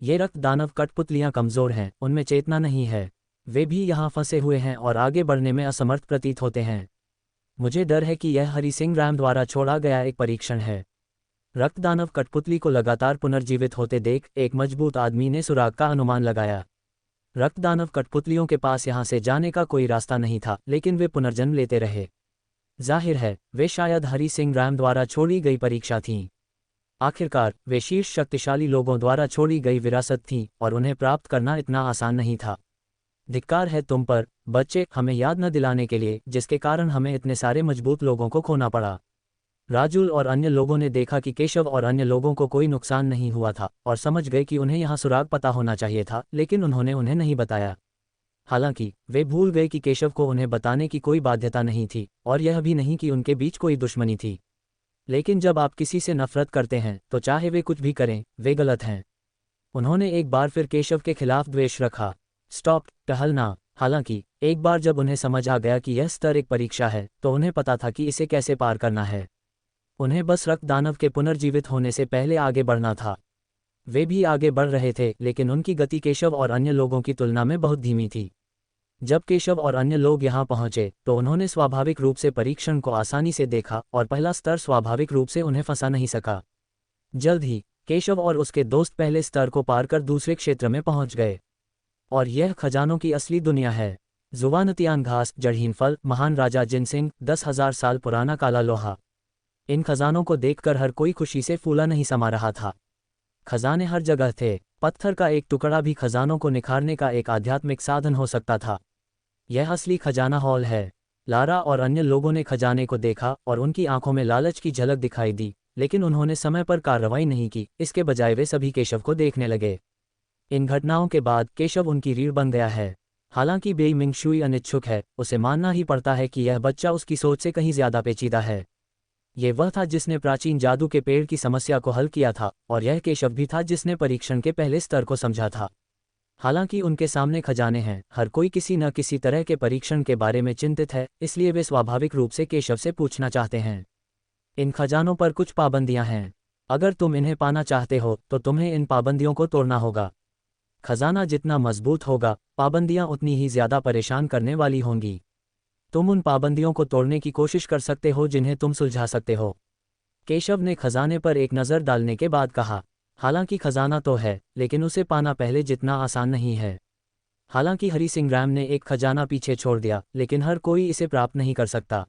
ये रक्त दानव कठपुतलियां कमजोर हैं, उनमें चेतना नहीं है। वे भी यहाँ फंसे हुए हैं और आगे बढ़ने में असमर्थ प्रतीत होते हैं। मुझे डर है कि यह हरी सिंह रैम द्वारा छोड़ा गया एक परीक्षण है। रक्तदानव कठपुतली को लगातार पुनर्जीवित होते देख एक मजबूत आदमी ने सुराग का अनुमान लगाया। रक्तदानव कठपुतलियों के पास यहाँ से जाने का कोई रास्ता नहीं था, लेकिन वे पुनर्जन्म लेते रहे। जाहिर है वे शायद हरी सिंह रैम द्वारा छोड़ी गई परीक्षा थीं। आखिरकार वे शीर्ष शक्तिशाली लोगों द्वारा छोड़ी गई विरासत थीं और उन्हें प्राप्त करना इतना आसान नहीं था। धिक्कार है तुम पर, बच्चे, हमें याद न दिलाने के लिए जिसके कारण हमें इतने सारे मजबूत लोगों को खोना पड़ा। राजुल और अन्य लोगों ने देखा कि केशव और अन्य लोगों को कोई नुकसान नहीं हुआ था और समझ गए कि उन्हें यहाँ सुराग पता होना चाहिए था, लेकिन उन्होंने उन्हें नहीं बताया। हालांकि वे भूल गए कि केशव को उन्हें बताने की कोई बाध्यता नहीं थी और यह भी नहीं कि उनके बीच कोई दुश्मनी थी। लेकिन जब आप किसी से नफरत करते हैं तो चाहे वे कुछ भी करें, वे गलत हैं। उन्होंने एक बार फिर केशव के खिलाफ द्वेष रखा। स्टॉप, टहलना। हालांकि एक बार जब उन्हें समझ आ गया कि यह स्तर एक परीक्षा है तो उन्हें पता था कि इसे कैसे पार करना है। उन्हें बस रक्त दानव के पुनर्जीवित होने से पहले आगे बढ़ना था। वे भी आगे बढ़ रहे थे, लेकिन उनकी गति केशव और अन्य लोगों की तुलना में बहुत धीमी थी। जब केशव और अन्य लोग यहाँ पहुंचे तो उन्होंने स्वाभाविक रूप से परीक्षण को आसानी से देखा और पहला स्तर स्वाभाविक रूप से उन्हें फंसा नहीं सका। जल्द ही केशव और उसके दोस्त पहले स्तर को पार कर दूसरे क्षेत्र में पहुंच गए, और यह खजानों की असली दुनिया है। जुवानतियान घास, जड़हीन फल, महान राजा जिनसिंग, 10,000 साल पुराना काला लोहा। इन खजानों को देखकर हर कोई खुशी से फूला नहीं समा रहा था। खजाने हर जगह थे। पत्थर का एक टुकड़ा भी खजानों को निखारने का एक आध्यात्मिक साधन हो सकता था। यह असली खजाना हॉल है। लारा और अन्य लोगों ने खजाने को देखा और उनकी आंखों में लालच की झलक दिखाई दी, लेकिन उन्होंने समय पर कार्रवाई नहीं की। इसके बजाय वे सभी केशव को देखने लगे। इन घटनाओं के बाद केशव उनकी रीढ़ बन गया है। हालांकि बेई मिंगशुई अनिच्छुक है, उसे मानना ही पड़ता है कि यह बच्चा उसकी सोच से कहीं ज्यादा पेचीदा है। ये वह था जिसने प्राचीन जादू के पेड़ की समस्या को हल किया था, और यह केशव भी था जिसने परीक्षण के पहले स्तर को समझा था। हालांकि उनके सामने खजाने हैं, हर कोई किसी न किसी तरह के परीक्षण के बारे में चिंतित है, इसलिए वे स्वाभाविक रूप से केशव से पूछना चाहते हैं। इन खजानों पर कुछ पाबंदियां हैं। अगर तुम इन्हें पाना चाहते हो तो तुम्हें इन पाबंदियों को तोड़ना होगा। खजाना जितना मजबूत होगा, पाबंदियां उतनी ही ज्यादा परेशान करने वाली होंगी। तुम उन पाबंदियों को तोड़ने की कोशिश कर सकते हो जिन्हें तुम सुलझा सकते हो। केशव ने खजाने पर एक नज़र डालने के बाद कहा, हालांकि खजाना तो है, लेकिन उसे पाना पहले जितना आसान नहीं है। हालांकि हरी सिंह रैम ने एक खजाना पीछे छोड़ दिया, लेकिन हर कोई इसे प्राप्त नहीं कर सकता।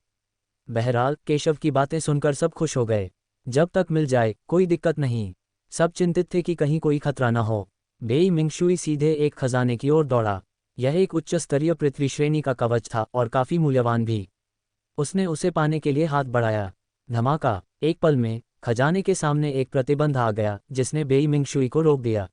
बहरहाल केशव की बातें सुनकर सब खुश हो गए। जब तक मिल जाए कोई दिक्कत नहीं। सब चिंतित थे कि कहीं कोई खतरा न हो। बेई मिंगशुई सीधे एक खजाने की ओर दौड़ा। यह एक उच्च स्तरीय पृथ्वी श्रेणी का कवच था और काफी मूल्यवान भी। उसने उसे पाने के लिए हाथ बढ़ाया। धमाका! एक पल में खजाने के सामने एक प्रतिबंध आ गया जिसने बेई मिंगशुई को रोक दिया।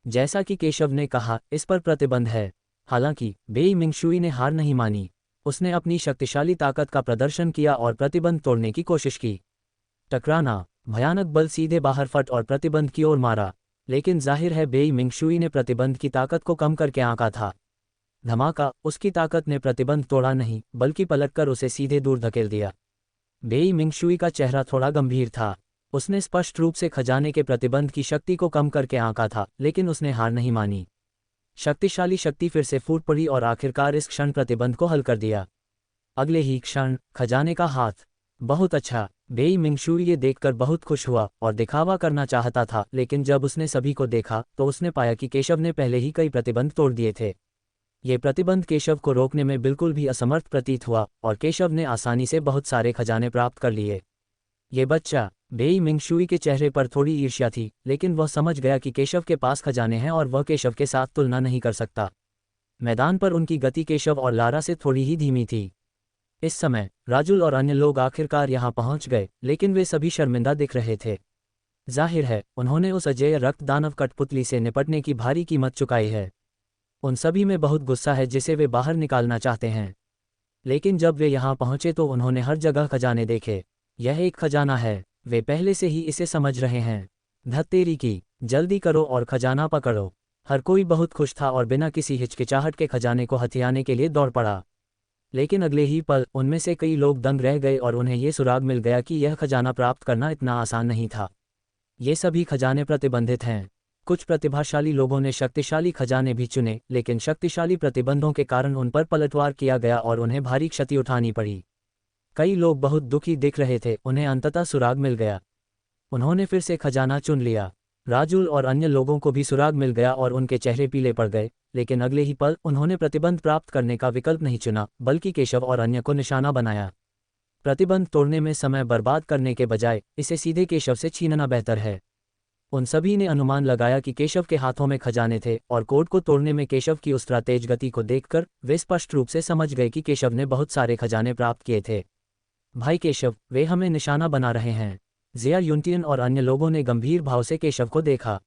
जैसा कि केशव ने कहा, इस पर प्रतिबंध है। हालांकि बेई मिंगशुई ने हार नहीं मानी। उसने अपनी शक्तिशाली ताकत का प्रदर्शन किया और प्रतिबंध तोड़ने की कोशिश की। टकराना! भयानक बल सीधे बाहर फट और प्रतिबंध की ओर मारा। लेकिन जाहिर है बेई मिंगशुई ने प्रतिबंध की ताकत को कम करके आंका था। धमाका! उसकी ताकत ने प्रतिबंध तोड़ा नहीं, बल्कि पलटकर उसे सीधे दूर धकेल दिया। बेई मिंगशुई का चेहरा थोड़ा गंभीर था। उसने स्पष्ट रूप से खजाने के प्रतिबंध की शक्ति को कम करके आंका था, लेकिन उसने हार नहीं मानी। शक्तिशाली शक्ति फिर से फूट पड़ी और आखिरकार इस क्षण प्रतिबंध को हल कर दिया। अगले ही क्षण खजाने का हाथ। बहुत अच्छा! बेई मिंगशुई ये देखकर बहुत खुश हुआ और दिखावा करना चाहता था, लेकिन जब उसने सभी को देखा तो उसने पाया कि केशव ने पहले ही कई प्रतिबंध तोड़ दिए थे। ये प्रतिबंध केशव को रोकने में बिल्कुल भी असमर्थ प्रतीत हुआ और केशव ने आसानी से बहुत सारे खजाने प्राप्त कर लिए। ये बच्चा! बेई मिंगशुई के चेहरे पर थोड़ी ईर्ष्या थी, लेकिन वह समझ गया कि केशव के पास खजाने हैं और वह केशव के साथ तुलना नहीं कर सकता। मैदान पर उनकी गति केशव और लारा से थोड़ी ही धीमी थी। इस समय राजुल और अन्य लोग आखिरकार यहाँ पहुंच गए, लेकिन वे सभी शर्मिंदा दिख रहे थे। जाहिर है उन्होंने उस अजेय रक्त दानव कठपुतली से निपटने की भारी कीमत चुकाई है। उन सभी में बहुत गुस्सा है जिसे वे बाहर निकालना चाहते हैं। लेकिन जब वे यहाँ पहुंचे तो उन्होंने हर जगह खजाने देखे। यह एक खजाना है, वे पहले से ही इसे समझ रहे हैं। धत्तेरी की! जल्दी करो और खजाना पकड़ो। हर कोई बहुत खुश था और बिना किसी हिचकिचाहट के खजाने को हथियाने के लिए दौड़ पड़ा। लेकिन अगले ही पल उनमें से कई लोग दंग रह गए और उन्हें ये सुराग मिल गया कि यह खजाना प्राप्त करना इतना आसान नहीं था। ये सभी खजाने प्रतिबंधित हैं। कुछ प्रतिभाशाली लोगों ने शक्तिशाली खजाने भी चुने, लेकिन शक्तिशाली प्रतिबंधों के कारण उन पर पलटवार किया गया और उन्हें भारी क्षति उठानी पड़ी। कई लोग बहुत दुखी दिख रहे थे, उन्हें अंततः सुराग मिल गया। उन्होंने फिर से खजाना चुन लिया। राजुल और अन्य लोगों को भी सुराग मिल गया और उनके चेहरे पीले पड़ गए, लेकिन अगले ही पल उन्होंने प्रतिबंध प्राप्त करने का विकल्प नहीं चुना, बल्कि केशव और अन्य को निशाना बनाया। प्रतिबंध तोड़ने में समय बर्बाद करने के बजाय इसे सीधे केशव से छीनना बेहतर है। उन सभी ने अनुमान लगाया कि केशव के हाथों में खजाने थे और कोड को तोड़ने में केशव की उस तेज गति को देखकर वे स्पष्ट रूप से समझ गए कि केशव ने बहुत सारे खजाने प्राप्त किए थे। भाई केशव, वे हमें निशाना बना रहे हैं। जिया यूनटियन और अन्य लोगों ने गंभीर भाव से केशव को देखा।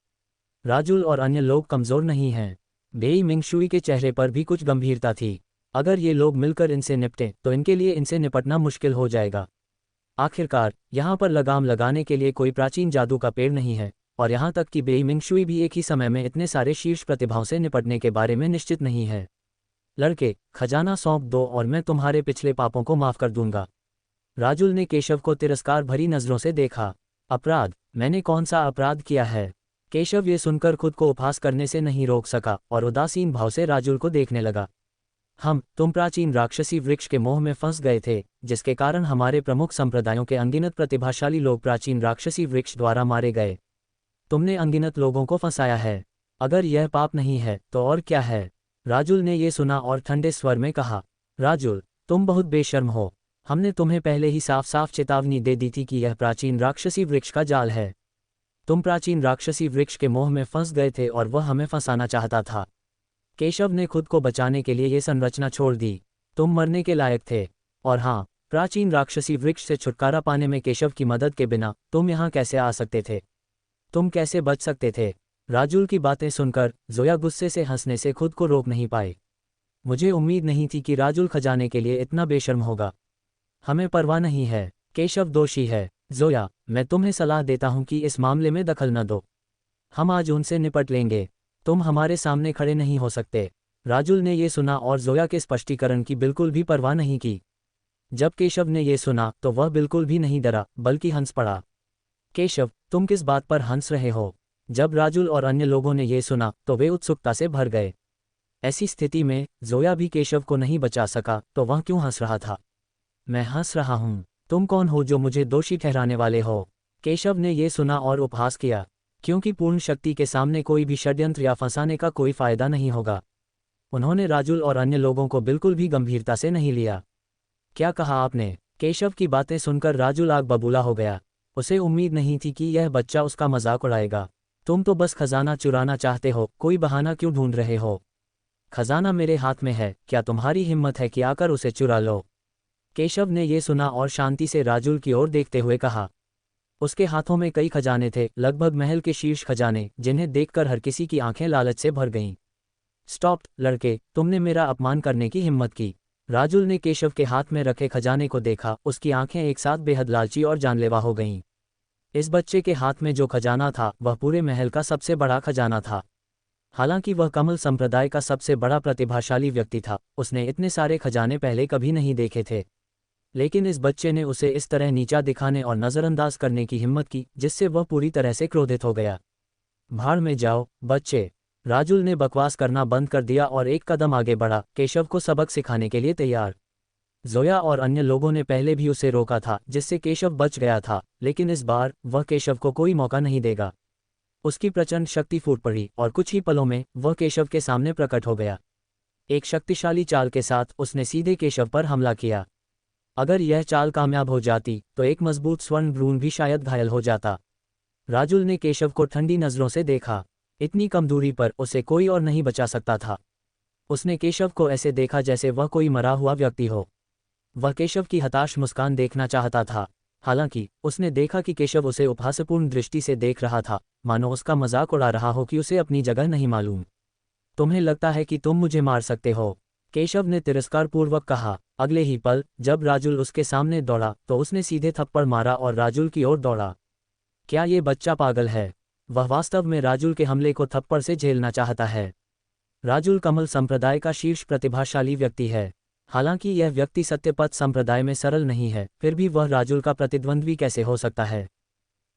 राजुल और अन्य लोग कमजोर नहीं हैं। बेई मिंगशुई के चेहरे पर भी कुछ गंभीरता थी। अगर ये लोग मिलकर इनसे निपटें तो इनके लिए इनसे निपटना मुश्किल हो जाएगा। आखिरकार यहाँ पर लगाम लगाने के लिए कोई प्राचीन जादू का पेड़ नहीं है, और यहाँ तक कि बेई मिंगशुई भी एक ही समय में इतने सारे शीर्ष प्रतिभाओं से निपटने के बारे में निश्चित नहीं है। लड़के, खजाना सौंप दो और मैं तुम्हारे पिछले पापों को माफ कर दूंगा। राजुल ने केशव को तिरस्कार भरी नजरों से देखा। अपराध? मैंने कौन सा अपराध किया है? केशव ये सुनकर खुद को उपहास करने से नहीं रोक सका और उदासीन भाव से राजुल को देखने लगा। तुम प्राचीन राक्षसी वृक्ष के मोह में फंस गए थे, जिसके कारण हमारे प्रमुख संप्रदायों के अनगिनत प्रतिभाशाली लोग प्राचीन राक्षसी वृक्ष द्वारा मारे गए। तुमने अनगिनत लोगों को फंसाया है। अगर यह पाप नहीं है तो और क्या है? राजुल ने ये सुना और ठंडे स्वर में कहा, राजुल, तुम बहुत बेशर्म हो। हमने तुम्हें पहले ही साफ साफ चेतावनी दे दी थी कि यह प्राचीन राक्षसी वृक्ष का जाल है। तुम प्राचीन राक्षसी वृक्ष के मोह में फंस गए थे और वह हमें फंसाना चाहता था। केशव ने खुद को बचाने के लिए ये संरचना छोड़ दी। तुम मरने के लायक थे। और हाँ, प्राचीन राक्षसी वृक्ष से छुटकारा पाने में केशव की मदद के बिना तुम यहाँ कैसे आ सकते थे? तुम कैसे बच सकते थे? राजुल की बातें सुनकर जोया गुस्से से हंसने से खुद को रोक नहीं पाए। मुझे उम्मीद नहीं थी कि राजुल खजाने के लिए इतना बेशर्म होगा। हमें परवाह नहीं है, केशव दोषी है। जोया, मैं तुम्हें सलाह देता हूं कि इस मामले में दखल न दो। हम आज उनसे निपट लेंगे। तुम हमारे सामने खड़े नहीं हो सकते। राजुल ने ये सुना और जोया के स्पष्टीकरण की बिल्कुल भी परवाह नहीं की। जब केशव ने ये सुना तो वह बिल्कुल भी नहीं डरा बल्कि हंस पड़ा। केशव, तुम किस बात पर हंस रहे हो? जब राजुल और अन्य लोगों ने ये सुना तो वे उत्सुकता से भर गए। ऐसी स्थिति में जोया भी केशव को नहीं बचा सका, तो वह क्यों हंस रहा था? मैं हंस रहा हूँ। तुम कौन हो जो मुझे दोषी ठहराने वाले हो? केशव ने ये सुना और उपहास किया, क्योंकि पूर्ण शक्ति के सामने कोई भी षड्यंत्र या फंसाने का कोई फायदा नहीं होगा। उन्होंने राजुल और अन्य लोगों को बिल्कुल भी गंभीरता से नहीं लिया। क्या कहा आपने? केशव की बातें सुनकर राजुल आग बबूला हो गया। उसे उम्मीद नहीं थी कि यह बच्चा उसका मजाक उड़ाएगा। तुम तो बस खजाना चुराना चाहते हो, कोई बहाना क्यों ढूंढ रहे हो? खजाना मेरे हाथ में है, क्या तुम्हारी हिम्मत है कि आकर उसे चुरा लो? केशव ने ये सुना और शांति से राजुल की ओर देखते हुए कहा। उसके हाथों में कई खजाने थे, लगभग महल के शीर्ष खजाने, जिन्हें देखकर हर किसी की आंखें लालच से भर गईं। स्टॉप, लड़के, तुमने मेरा अपमान करने की हिम्मत की। राजुल ने केशव के हाथ में रखे खजाने को देखा, उसकी आंखें एक साथ बेहद लालची और जानलेवा हो गईं। इस बच्चे के हाथ में जो खजाना था वह पूरे महल का सबसे बड़ा खजाना था। हालांकि वह कमल संप्रदाय का सबसे बड़ा प्रतिभाशाली व्यक्ति था, उसने इतने सारे खजाने पहले कभी नहीं देखे थे। लेकिन इस बच्चे ने उसे इस तरह नीचा दिखाने और नज़रअंदाज करने की हिम्मत की, जिससे वह पूरी तरह से क्रोधित हो गया। भाड़ में जाओ, बच्चे। राजुल ने बकवास करना बंद कर दिया और एक कदम आगे बढ़ा, केशव को सबक सिखाने के लिए तैयार। जोया और अन्य लोगों ने पहले भी उसे रोका था, जिससे केशव बच गया था, लेकिन इस बार वह केशव को कोई मौका नहीं देगा। उसकी प्रचंड शक्ति फूट पड़ी और कुछ ही पलों में वह केशव के सामने प्रकट हो गया। एक शक्तिशाली चाल के साथ उसने सीधे केशव पर हमला किया। अगर यह चाल कामयाब हो जाती तो एक मजबूत स्वर्ण भ्रूण भी शायद घायल हो जाता। राजुल ने केशव को ठंडी नजरों से देखा। इतनी कम दूरी पर उसे कोई और नहीं बचा सकता था। उसने केशव को ऐसे देखा जैसे वह कोई मरा हुआ व्यक्ति हो। वह केशव की हताश मुस्कान देखना चाहता था। हालांकि उसने देखा कि केशव उसे उपहासपूर्ण दृष्टि से देख रहा था, मानो उसका मजाक उड़ा रहा हो कि उसे अपनी जगह नहीं मालूम। तुम्हें लगता है कि तुम मुझे मार सकते हो? केशव ने तिरस्कारपूर्वक कहा। अगले ही पल जब राजुल उसके सामने दौड़ा तो उसने सीधे थप्पड़ मारा और राजुल की ओर दौड़ा। क्या ये बच्चा पागल है? वह वास्तव में राजुल के हमले को थप्पड़ से झेलना चाहता है। राजुल कमल संप्रदाय का शीर्ष प्रतिभाशाली व्यक्ति है। हालांकि यह व्यक्ति सत्यपथ संप्रदाय में सरल नहीं है, फिर भी वह राजुल का प्रतिद्वंद्वी कैसे हो सकता है?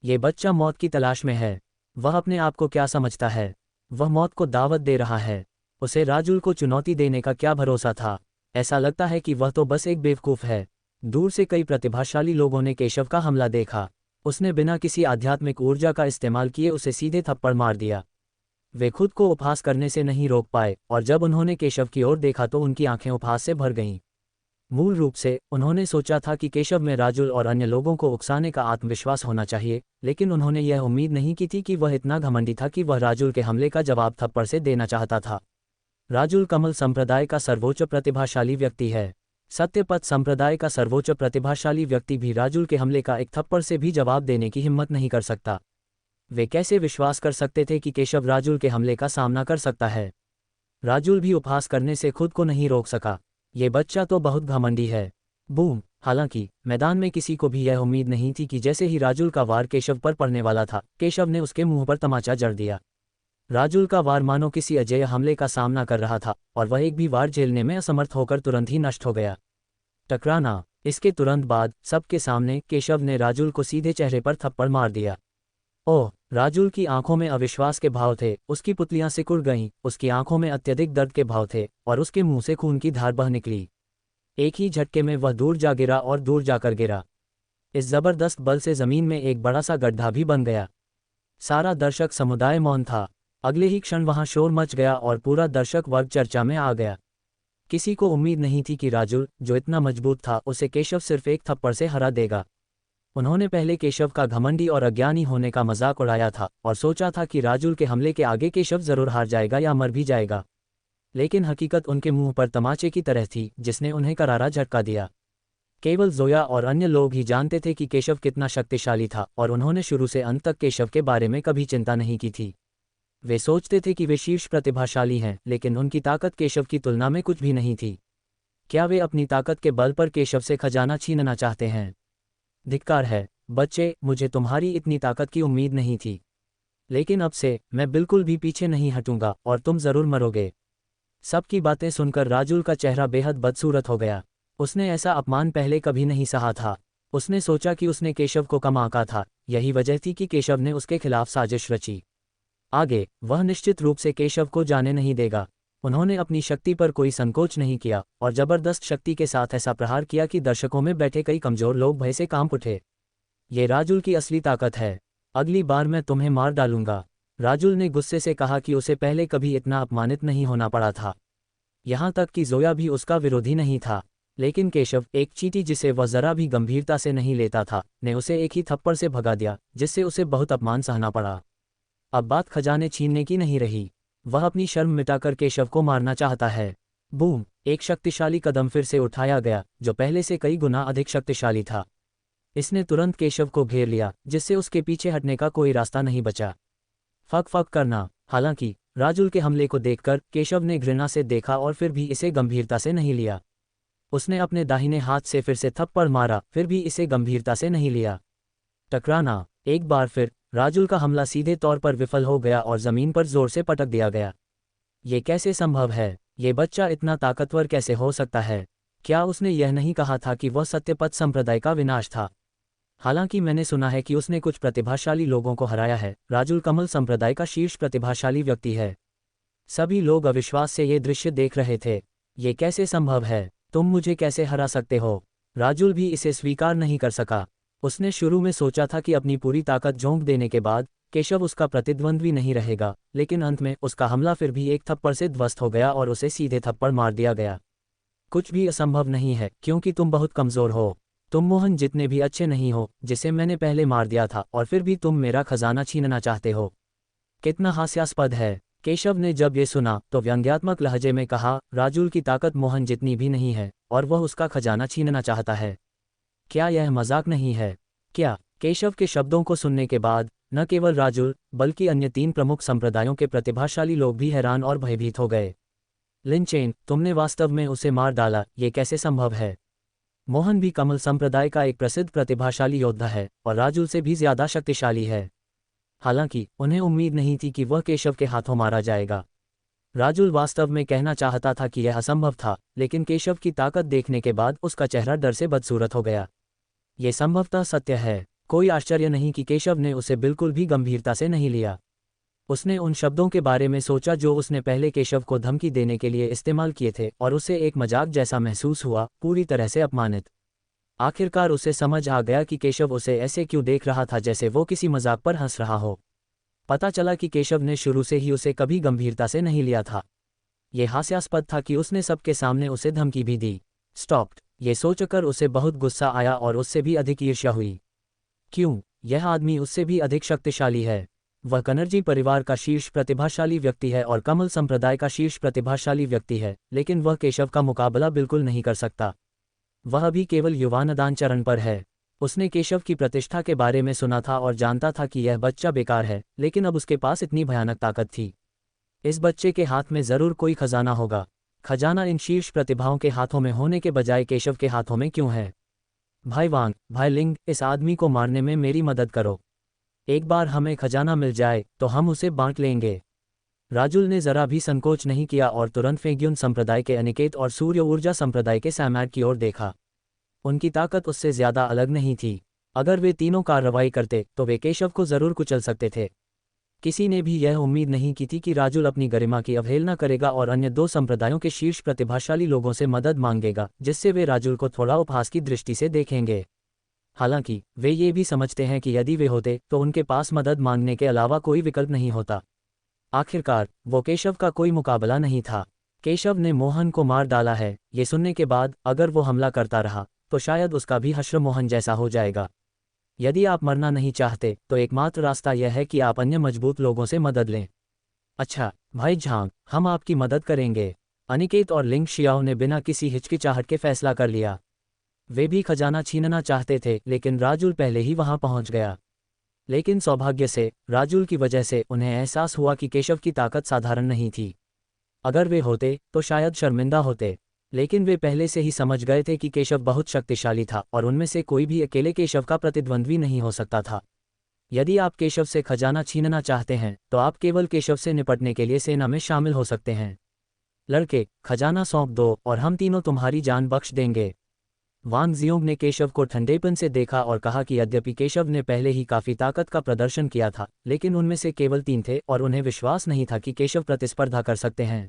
ये बच्चा मौत की तलाश में है। वह अपने आप को क्या समझता है? वह मौत को दावत दे रहा है। उसे राजुल को चुनौती देने का क्या भरोसा था? ऐसा लगता है कि वह तो बस एक बेवकूफ़ है। दूर से कई प्रतिभाशाली लोगों ने केशव का हमला देखा। उसने बिना किसी आध्यात्मिक ऊर्जा का इस्तेमाल किए उसे सीधे थप्पड़ मार दिया। वे खुद को उपहास करने से नहीं रोक पाए और जब उन्होंने केशव की ओर देखा तो उनकी आंखें उपहास से भर गईं। मूल रूप से उन्होंने सोचा था कि केशव में राजुल और अन्य लोगों को उकसाने का आत्मविश्वास होना चाहिए, लेकिन उन्होंने यह उम्मीद नहीं की थी कि वह इतना घमंडी था कि वह राजुल के हमले का जवाब थप्पड़ से देना चाहता था। राजुल कमल संप्रदाय का सर्वोच्च प्रतिभाशाली व्यक्ति है। सत्यपथ संप्रदाय का सर्वोच्च प्रतिभाशाली व्यक्ति भी राजुल के हमले का एक थप्पड़ से भी जवाब देने की हिम्मत नहीं कर सकता। वे कैसे विश्वास कर सकते थे कि केशव राजुल के हमले का सामना कर सकता है? राजुल भी उपहास करने से खुद को नहीं रोक सका। ये बच्चा तो बहुत घमंडी है। बूम! हालांकि मैदान में किसी को भी यह उम्मीद नहीं थी कि जैसे ही राजुल का वार केशव पर पड़ने वाला था, केशव ने उसके मुंह पर तमाचा जड़ दिया। राजुल का वार मानो किसी अजेय हमले का सामना कर रहा था और वह एक भी वार झेलने में असमर्थ होकर तुरंत ही नष्ट हो गया। टकराना। इसके तुरंत बाद सबके सामने केशव ने राजुल को सीधे चेहरे पर थप्पड़ मार दिया। ओह! राजुल की आंखों में अविश्वास के भाव थे, उसकी पुतलियां सिकुड़ गईं, उसकी आंखों में अत्यधिक दर्द के भाव थे और उसके मुंह से खून की धार बह निकली। एक ही झटके में वह दूर जा गिरा और दूर जाकर गिरा। इस जबरदस्त बल से जमीन में एक बड़ा सा गड्ढा भी बन गया। सारा दर्शक समुदाय मौन था। अगले ही क्षण वहां शोर मच गया और पूरा दर्शक वर्ग चर्चा में आ गया। किसी को उम्मीद नहीं थी कि राजुल, जो इतना मजबूत था, उसे केशव सिर्फ एक थप्पड़ से हरा देगा। उन्होंने पहले केशव का घमंडी और अज्ञानी होने का मजाक उड़ाया था और सोचा था कि राजुल के हमले के आगे केशव जरूर हार जाएगा या मर भी जाएगा। लेकिन हकीकत उनके मुंह पर तमाचे की तरह थी, जिसने उन्हें करारा झटका दिया। केवल जोया और अन्य लोग ही जानते थे कि केशव कितना शक्तिशाली था और उन्होंने शुरू से अंत तक केशव के बारे में कभी चिंता नहीं की थी। वे सोचते थे कि वे शीर्ष प्रतिभाशाली हैं, लेकिन उनकी ताकत केशव की तुलना में कुछ भी नहीं थी। क्या वे अपनी ताकत के बल पर केशव से खजाना छीनना चाहते हैं? धिक्कार है, बच्चे, मुझे तुम्हारी इतनी ताकत की उम्मीद नहीं थी। लेकिन अब से मैं बिल्कुल भी पीछे नहीं हटूंगा और तुम जरूर मरोगे। सबकी बातें सुनकर राजुल का चेहरा बेहद बदसूरत हो गया। उसने ऐसा अपमान पहले कभी नहीं सहा था। उसने सोचा कि उसने केशव को कम आंका था, यही वजह थी कि केशव ने उसके खिलाफ साजिश रची। आगे वह निश्चित रूप से केशव को जाने नहीं देगा। उन्होंने अपनी शक्ति पर कोई संकोच नहीं किया और जबरदस्त शक्ति के साथ ऐसा प्रहार किया कि दर्शकों में बैठे कई कमजोर लोग भय से कांप उठे। ये राजुल की असली ताकत है। अगली बार मैं तुम्हें मार डालूंगा। राजुल ने गुस्से से कहा कि उसे पहले कभी इतना अपमानित नहीं होना पड़ा था। यहाँ तक कि जोया भी उसका विरोधी नहीं था। लेकिन केशव, एक चींटी जिसे वह जरा भी गंभीरता से नहीं लेता था, ने उसे एक ही थप्पड़ से भगा दिया, जिससे उसे बहुत अपमान सहना पड़ा। अब बात खजाने छीनने की नहीं रही। वह अपनी शर्म मिटाकर केशव को मारना चाहता है। बूम! एक शक्तिशाली कदम फिर से उठाया गया, जो पहले से कई गुना अधिक शक्तिशाली था। इसने तुरंत केशव को घेर लिया, जिससे उसके पीछे हटने का कोई रास्ता नहीं बचा। फक फक करना। हालांकि राजुल के हमले को देखकर केशव ने घृणा से देखा और फिर भी इसे गंभीरता से नहीं लिया। उसने अपने दाहिने हाथ से फिर से थप्पड़ मारा, फिर भी इसे गंभीरता से नहीं लिया। टकराना। एक बार फिर राजुल का हमला सीधे तौर पर विफल हो गया और जमीन पर जोर से पटक दिया गया। ये कैसे संभव है? ये बच्चा इतना ताकतवर कैसे हो सकता है? क्या उसने यह नहीं कहा था कि वह सत्यपथ संप्रदाय का विनाश था? हालांकि मैंने सुना है कि उसने कुछ प्रतिभाशाली लोगों को हराया है। राजुल कमल संप्रदाय का शीर्ष प्रतिभाशाली व्यक्ति है। सभी लोग अविश्वास से ये दृश्य देख रहे थे। ये कैसे संभव है? तुम मुझे कैसे हरा सकते हो? राजुल भी इसे स्वीकार नहीं कर सका। उसने शुरू में सोचा था कि अपनी पूरी ताकत झोंक देने के बाद केशव उसका प्रतिद्वंद्वी नहीं रहेगा, लेकिन अंत में उसका हमला फिर भी एक थप्पड़ से ध्वस्त हो गया और उसे सीधे थप्पड़ मार दिया गया। कुछ भी असंभव नहीं है, क्योंकि तुम बहुत कमज़ोर हो। तुम मोहन जितने भी अच्छे नहीं हो, जिसे मैंने पहले मार दिया था, और फिर भी तुम मेरा खजाना छीनना चाहते हो। कितना हास्यास्पद है। केशव ने जब ये सुना तो व्यंग्यात्मक लहजे में कहा, राजुल की ताकत मोहन जितनी भी नहीं है और वह उसका खजाना छीनना चाहता है। क्या यह मजाक नहीं है? क्या? केशव के शब्दों को सुनने के बाद न केवल राजुल बल्कि अन्य 3 प्रमुख संप्रदायों के प्रतिभाशाली लोग भी हैरान और भयभीत हो गए। लिनचेन, तुमने वास्तव में उसे मार डाला, ये कैसे संभव है? मोहन भी कमल संप्रदाय का एक प्रसिद्ध प्रतिभाशाली योद्धा है और राजुल से भी ज्यादा शक्तिशाली है। हालांकि उन्हें उम्मीद नहीं थी कि वह केशव के हाथों मारा जाएगा। राजुल वास्तव में कहना चाहता था कि यह असंभव था, लेकिन केशव की ताकत देखने के बाद उसका चेहरा डर से बदसूरत हो गया। ये संभवतः सत्य है। कोई आश्चर्य नहीं कि केशव ने उसे बिल्कुल भी गंभीरता से नहीं लिया। उसने उन शब्दों के बारे में सोचा जो उसने पहले केशव को धमकी देने के लिए इस्तेमाल किए थे, और उसे एक मजाक जैसा महसूस हुआ, पूरी तरह से अपमानित। आखिरकार उसे समझ आ गया कि केशव उसे ऐसे क्यों देख रहा था, जैसे वो किसी मजाक पर हंस रहा हो। पता चला कि केशव ने शुरू से ही उसे कभी गंभीरता से नहीं लिया था। ये हास्यास्पद था कि उसने सबके सामने उसे धमकी भी दी। स्टॉप्ड। ये सोचकर उसे बहुत गुस्सा आया और उससे भी अधिक ईर्ष्या हुई। क्यों? यह आदमी उससे भी अधिक शक्तिशाली है। वह कनर्जी परिवार का शीर्ष प्रतिभाशाली व्यक्ति है और कमल संप्रदाय का शीर्ष प्रतिभाशाली व्यक्ति है, लेकिन वह केशव का मुकाबला बिल्कुल नहीं कर सकता। वह अभी केवल युवानदान चरण पर है। उसने केशव की प्रतिष्ठा के बारे में सुना था और जानता था कि यह बच्चा बेकार है, लेकिन अब उसके पास इतनी भयानक ताकत थी। इस बच्चे के हाथ में जरूर कोई खजाना होगा। खजाना इन शीर्ष प्रतिभाओं के हाथों में होने के बजाय केशव के हाथों में क्यों है? भाई वांग, भाई लिंग, इस आदमी को मारने में मेरी मदद करो। एक बार हमें खजाना मिल जाए तो हम उसे बांट लेंगे। राजुल ने जरा भी संकोच नहीं किया और तुरंत फेग्युन संप्रदाय के अनिकेत और सूर्य ऊर्जा संप्रदाय के सैमैट की ओर देखा। उनकी ताकत उससे ज्यादा अलग नहीं थी। अगर वे तीनों कार्रवाई करते तो वे केशव को जरूर कुचल सकते थे। किसी ने भी यह उम्मीद नहीं की थी कि राजुल अपनी गरिमा की अवहेलना करेगा और अन्य 2 संप्रदायों के शीर्ष प्रतिभाशाली लोगों से मदद मांगेगा, जिससे वे राजुल को थोड़ा उपहास की दृष्टि से देखेंगे। हालांकि वे ये भी समझते हैं कि यदि वे होते तो उनके पास मदद मांगने के अलावा कोई विकल्प नहीं होता। आखिरकार वो केशव का कोई मुकाबला नहीं था। केशव ने मोहन को मार डाला है, ये सुनने के बाद अगर वो हमला करता रहा तो शायद उसका भी हश्र मोहन जैसा हो जाएगा। यदि आप मरना नहीं चाहते तो एकमात्र रास्ता यह है कि आप अन्य मजबूत लोगों से मदद लें। अच्छा भाई झांग, हम आपकी मदद करेंगे। अनिकेत और लिंग शियाओ ने बिना किसी हिचकिचाहट के फैसला कर लिया। वे भी खजाना छीनना चाहते थे, लेकिन राजुल पहले ही वहां पहुंच गया। लेकिन सौभाग्य से राजुल की वजह से उन्हें एहसास हुआ कि केशव की ताकत साधारण नहीं थी। अगर वे होते तो शायद शर्मिंदा होते, लेकिन वे पहले से ही समझ गए थे कि केशव बहुत शक्तिशाली था और उनमें से कोई भी अकेले केशव का प्रतिद्वंद्वी नहीं हो सकता था। यदि आप केशव से खजाना छीनना चाहते हैं तो आप केवल केशव से निपटने के लिए सेना में शामिल हो सकते हैं। लड़के, खजाना सौंप दो और हम तीनों तुम्हारी जान बख्श देंगे। वांग जियोंग ने केशव को ठंडेपन से देखा और कहा कि यद्यपि केशव ने पहले ही काफी ताकत का प्रदर्शन किया था, लेकिन उनमें से केवल 3 थे और उन्हें विश्वास नहीं था कि केशव प्रतिस्पर्धा कर सकते हैं।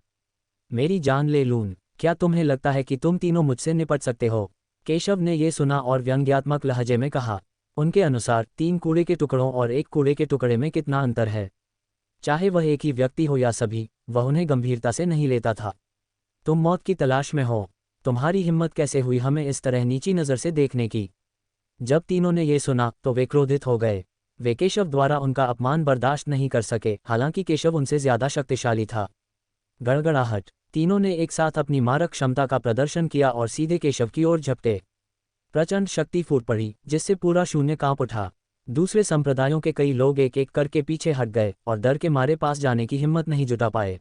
मेरी जान ले लून, क्या तुम्हें लगता है कि तुम तीनों मुझसे निपट सकते हो? केशव ने ये सुना और व्यंग्यात्मक लहजे में कहा। उनके अनुसार 3 कूड़े के टुकड़ों और एक कूड़े के टुकड़े में कितना अंतर है। चाहे वह एक ही व्यक्ति हो या सभी, वह उन्हें गंभीरता से नहीं लेता था। तुम मौत की तलाश में हो। तुम्हारी हिम्मत कैसे हुई हमें इस तरह नीची नज़र से देखने की? जब तीनों ने ये सुना तो वे क्रोधित हो गए। वे केशव द्वारा उनका अपमान बर्दाश्त नहीं कर सके, हालांकि केशव उनसे ज्यादा शक्तिशाली था। गड़गड़ाहट। तीनों ने एक साथ अपनी मारक क्षमता का प्रदर्शन किया और सीधे केशव की ओर झपटे। प्रचंड शक्ति फूट पड़ी, जिससे पूरा शून्य कांप उठा। दूसरे संप्रदायों के कई लोग एक एक करके पीछे हट गए और डर के मारे पास जाने की हिम्मत नहीं जुटा पाए।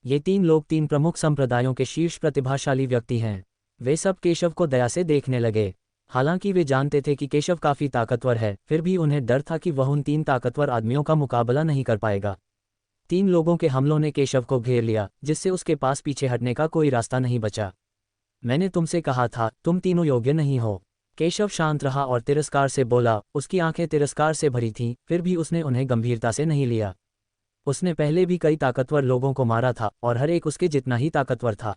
ये 3 लोग 3 प्रमुख संप्रदायों के शीर्ष प्रतिभाशाली व्यक्ति हैं। वे सब केशव को दया से देखने लगे। हालांकि वे जानते थे कि केशव काफी ताकतवर है, फिर भी उन्हें डर था कि वह उन 3 ताकतवर आदमियों का मुकाबला नहीं कर पाएगा। 3 लोगों के हमलों ने केशव को घेर लिया, जिससे उसके पास पीछे हटने का कोई रास्ता नहीं बचा। मैंने तुमसे कहा था, तुम तीनों योग्य नहीं हो। केशव शांत रहा और तिरस्कार से बोला। उसकी आंखें तिरस्कार से भरी थीं, फिर भी उसने उन्हें गंभीरता से नहीं लिया। उसने पहले भी कई ताकतवर लोगों को मारा था और हर एक उसके जितना ही ताकतवर था।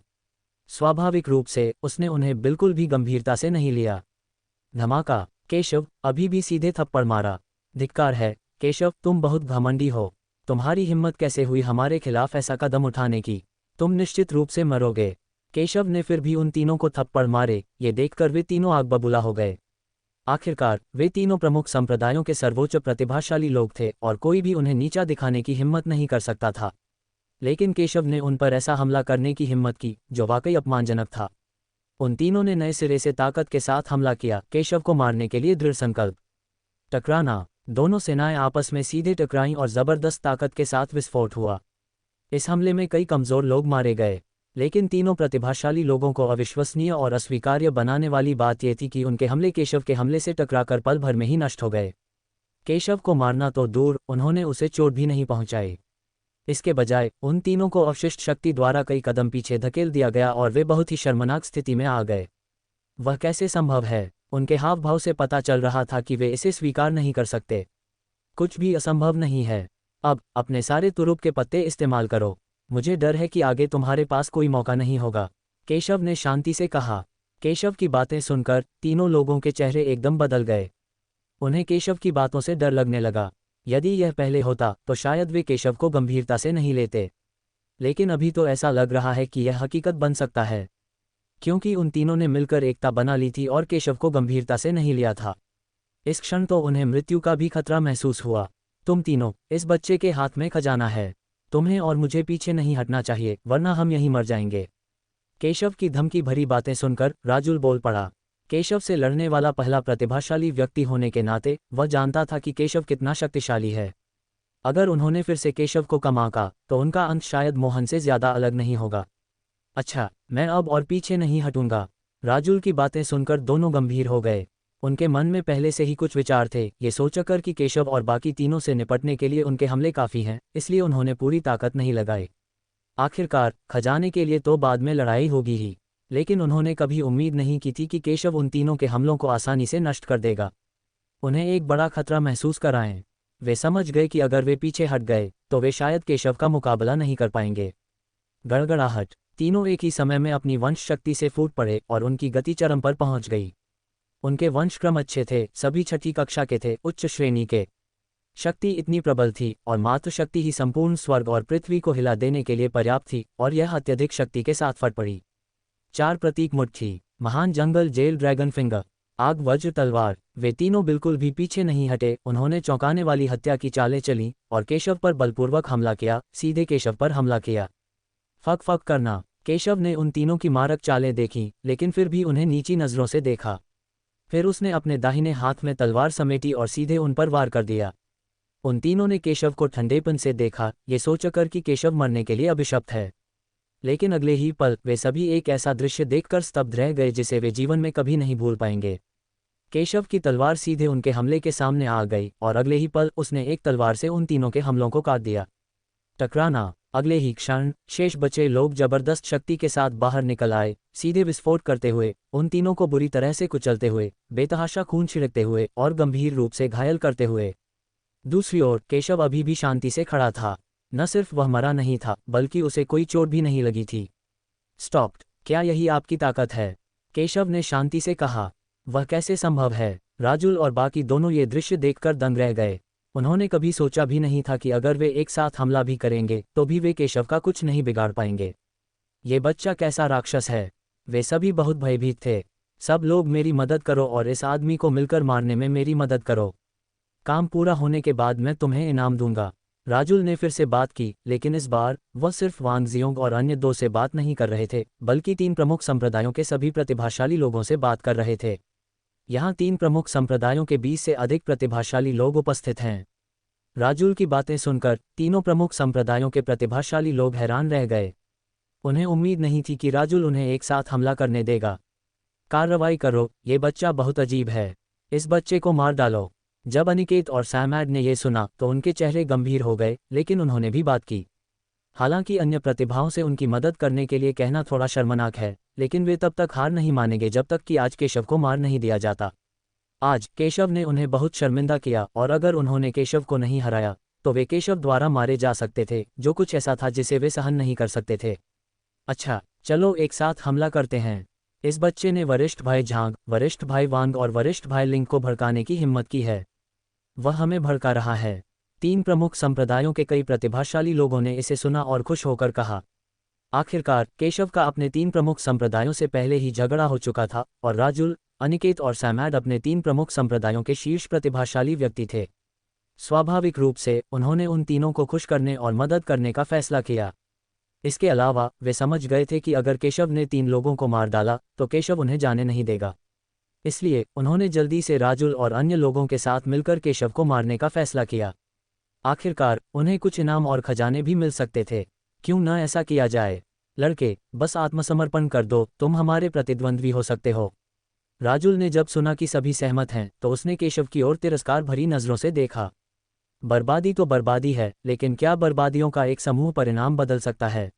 स्वाभाविक रूप से उसने उन्हें बिल्कुल भी गंभीरता से नहीं लिया। धमाका। केशव अभी भी सीधे थप्पड़ मारा। धिक्कार है केशव, तुम बहुत घमंडी हो। तुम्हारी हिम्मत कैसे हुई हमारे खिलाफ ऐसा कदम उठाने की? तुम निश्चित रूप से मरोगे। केशव ने फिर भी उन तीनों को थप्पड़ मारे। ये देखकर वे तीनों आग बबूला हो गए। आखिरकार वे तीनों प्रमुख संप्रदायों के सर्वोच्च प्रतिभाशाली लोग थे और कोई भी उन्हें नीचा दिखाने की हिम्मत नहीं कर सकता था। लेकिन केशव ने उन पर ऐसा हमला करने की हिम्मत की जो वाकई अपमानजनक था। उन तीनों ने नए सिरे से ताकत के साथ हमला किया, केशव को मारने के लिए दृढ़ संकल्प। टकराना। दोनों सेनाएं आपस में सीधे टकराईं और जबरदस्त ताकत के साथ विस्फोट हुआ। इस हमले में कई कमजोर लोग मारे गए, लेकिन तीनों प्रतिभाशाली लोगों को अविश्वसनीय और अस्वीकार्य बनाने वाली बात यह थी कि उनके हमले केशव के हमले से टकराकर पल भर में ही नष्ट हो गए। केशव को मारना तो दूर, उन्होंने उसे चोट भी नहीं पहुंचाई। इसके बजाय उन तीनों को अवशिष्ट शक्ति द्वारा कई कदम पीछे धकेल दिया गया और वे बहुत ही शर्मनाक स्थिति में आ गए। वह कैसे संभव है? उनके हाव भाव से पता चल रहा था कि वे इसे स्वीकार नहीं कर सकते। कुछ भी असंभव नहीं है। अब अपने सारे तुरुप के पत्ते इस्तेमाल करो। मुझे डर है कि आगे तुम्हारे पास कोई मौका नहीं होगा, केशव ने शांति से कहा। केशव की बातें सुनकर तीनों लोगों के चेहरे एकदम बदल गए। उन्हें केशव की बातों से डर लगने लगा। यदि यह पहले होता तो शायद वे केशव को गंभीरता से नहीं लेते, लेकिन अभी तो ऐसा लग रहा है कि यह हकीकत बन सकता है, क्योंकि उन तीनों ने मिलकर एकता बना ली थी और केशव को गंभीरता से नहीं लिया था। इस क्षण तो उन्हें मृत्यु का भी खतरा महसूस हुआ। तुम तीनों, इस बच्चे के हाथ में खजाना है। तुम्हें और मुझे पीछे नहीं हटना चाहिए, वरना हम यहीं मर जाएंगे। केशव की धमकी भरी बातें सुनकर राजुल बोल पड़ा। केशव से लड़ने वाला पहला प्रतिभाशाली व्यक्ति होने के नाते वह जानता था कि केशव कितना शक्तिशाली है। अगर उन्होंने फिर से केशव को कम आंका तो उनका अंत शायद मोहन से ज्यादा अलग नहीं होगा। अच्छा, मैं अब और पीछे नहीं हटूंगा। राजुल की बातें सुनकर दोनों गंभीर हो गए। उनके मन में पहले से ही कुछ विचार थे, ये सोचकर कि केशव और बाकी तीनों से निपटने के लिए उनके हमले काफ़ी हैं, इसलिए उन्होंने पूरी ताकत नहीं लगाई। आखिरकार खजाने के लिए तो बाद में लड़ाई होगी ही, लेकिन उन्होंने कभी उम्मीद नहीं की थी कि केशव उन तीनों के हमलों को आसानी से नष्ट कर देगा। उन्हें एक बड़ा खतरा महसूस कराएं। वे समझ गए कि अगर वे पीछे हट गए तो वे शायद केशव का मुकाबला नहीं कर पाएंगे। गड़गड़ाहट। तीनों एक ही समय में अपनी वंश शक्ति से फूट पड़े और उनकी गति चरम पर पहुंच गई। उनके वंशक्रम अच्छे थे, सभी छठी कक्षा के थे, उच्च श्रेणी के। शक्ति इतनी प्रबल थी और मात्र शक्ति ही संपूर्ण स्वर्ग और पृथ्वी को हिला देने के लिए पर्याप्त थी, और यह अत्यधिक शक्ति के साथ फट पड़ी। 4 प्रतीक मुट्ठी, महान जंगल जेल, ड्रैगन फिंगर, आग, वज्र, तलवार। वे तीनों बिल्कुल भी पीछे नहीं हटे। उन्होंने चौंकाने वाली हत्या की चालें चली और केशव पर बलपूर्वक हमला किया, सीधे केशव पर हमला किया। फक फक करना। केशव ने उन तीनों की मारक चालें देखीं, लेकिन फिर भी उन्हें नीची नज़रों से देखा। फिर उसने अपने दाहिने हाथ में तलवार समेटी और सीधे उन पर वार कर दिया। उन तीनों ने केशव को ठंडेपन से देखा, ये सोचकर कि केशव मरने के लिए अभिशप्त है। लेकिन अगले ही पल वे सभी एक ऐसा दृश्य देखकर स्तब्ध रह गए जिसे वे जीवन में कभी नहीं भूल पाएंगे। केशव की तलवार सीधे उनके हमले के सामने आ गई और अगले ही पल उसने एक तलवार से उन तीनों के हमलों को काट दिया। टकराना। अगले ही क्षण शेष बचे लोग जबरदस्त शक्ति के साथ बाहर निकल आए, सीधे विस्फोट करते हुए, उन तीनों को बुरी तरह से कुचलते हुए, बेतहाशा खून छिड़कते हुए और गंभीर रूप से घायल करते हुए। दूसरी ओर केशव अभी भी शांति से खड़ा था। न सिर्फ वह मरा नहीं था, बल्कि उसे कोई चोट भी नहीं लगी थी। स्टॉप्ड। क्या यही आपकी ताकत है? केशव ने शांति से कहा। वह कैसे संभव है? राजुल और बाकी दोनों ये दृश्य देखकर दंग रह गए। उन्होंने कभी सोचा भी नहीं था कि अगर वे एक साथ हमला भी करेंगे तो भी वे केशव का कुछ नहीं बिगाड़ पाएंगे। ये बच्चा कैसा राक्षस है? वे सभी बहुत भयभीत थे। सब लोग मेरी मदद करो और इस आदमी को मिलकर मारने में मेरी मदद करो। काम पूरा होने के बाद मैं तुम्हें इनाम दूंगा। राजुल ने फिर से बात की, लेकिन इस बार वह सिर्फ वांग जियोंग और अन्य दो से बात नहीं कर रहे थे, बल्कि 3 प्रमुख संप्रदायों के सभी प्रतिभाशाली लोगों से बात कर रहे थे। यहाँ 3 प्रमुख संप्रदायों के 20 से अधिक प्रतिभाशाली लोग उपस्थित हैं। राजुल की बातें सुनकर तीनों प्रमुख संप्रदायों के प्रतिभाशाली लोग हैरान रह गए। उन्हें उम्मीद नहीं थी कि राजुल उन्हें एक साथ हमला करने देगा। कार्रवाई करो, ये बच्चा बहुत अजीब है। इस बच्चे को मार डालो। जब अनिकेत और सैमैड ने यह सुना तो उनके चेहरे गंभीर हो गए, लेकिन उन्होंने भी बात की। हालांकि अन्य प्रतिभाओं से उनकी मदद करने के लिए कहना थोड़ा शर्मनाक है, लेकिन वे तब तक हार नहीं मानेंगे जब तक कि आज केशव को मार नहीं दिया जाता। आज केशव ने उन्हें बहुत शर्मिंदा किया और अगर उन्होंने केशव को नहीं हराया तो वे केशव द्वारा मारे जा सकते थे, जो कुछ ऐसा था जिसे वे सहन नहीं कर सकते थे। अच्छा, चलो एक साथ हमला करते हैं। इस बच्चे ने वरिष्ठ भाई झांग, वरिष्ठ भाई वांग और वरिष्ठ भाई लिंग को भड़काने की हिम्मत की है। वह हमें भड़का रहा है। 3 प्रमुख संप्रदायों के कई प्रतिभाशाली लोगों ने इसे सुना और खुश होकर कहा। आखिरकार केशव का अपने 3 प्रमुख संप्रदायों से पहले ही झगड़ा हो चुका था और राजुल, अनिकेत और सैमैड अपने 3 प्रमुख संप्रदायों के शीर्ष प्रतिभाशाली व्यक्ति थे। स्वाभाविक रूप से उन्होंने उन तीनों को खुश करने और मदद करने का फैसला किया। इसके अलावा वे समझ गए थे कि अगर केशव ने 3 लोगों को मार डाला तो केशव उन्हें जाने नहीं देगा। इसलिए उन्होंने जल्दी से राजुल और अन्य लोगों के साथ मिलकर केशव को मारने का फैसला किया। आखिरकार उन्हें कुछ इनाम और खजाने भी मिल सकते थे। क्यों न ऐसा किया जाए? लड़के, बस आत्मसमर्पण कर दो, तुम हमारे प्रतिद्वंद्वी हो सकते हो। राजुल ने जब सुना कि सभी सहमत हैं तो उसने केशव की ओर तिरस्कार भरी नजरों से देखा। बर्बादी तो बर्बादी है, लेकिन क्या बर्बादियों का एक समूह परिणाम बदल सकता है?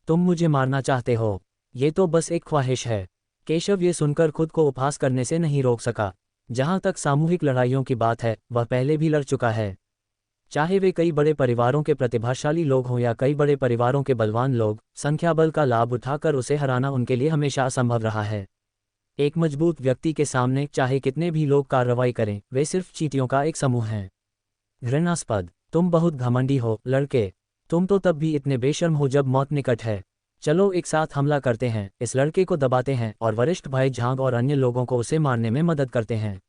तुम मुझे मारना चाहते हो? ये तो बस एक ख्वाहिश है। केशव ये सुनकर खुद को उपहास करने से नहीं रोक सका। जहां तक सामूहिक लड़ाइयों की बात है, वह पहले भी लड़ चुका है। चाहे वे कई बड़े परिवारों के प्रतिभाशाली लोग हों या कई बड़े परिवारों के बलवान लोग, संख्याबल का लाभ उठाकर उसे हराना उनके लिए हमेशा असंभव रहा है। एक मजबूत व्यक्ति के सामने चाहे कितने भी लोग कार्रवाई करें, वे सिर्फ चींटियों का एक समूह हैं। घृणास्पद, तुम बहुत घमंडी हो लड़के। तुम तो तब भी इतने बेशर्म हो जब मौत निकट है। चलो एक साथ हमला करते हैं, इस लड़के को दबाते हैं और वरिष्ठ भाई झांग और अन्य लोगों को उसे मारने में मदद करते हैं।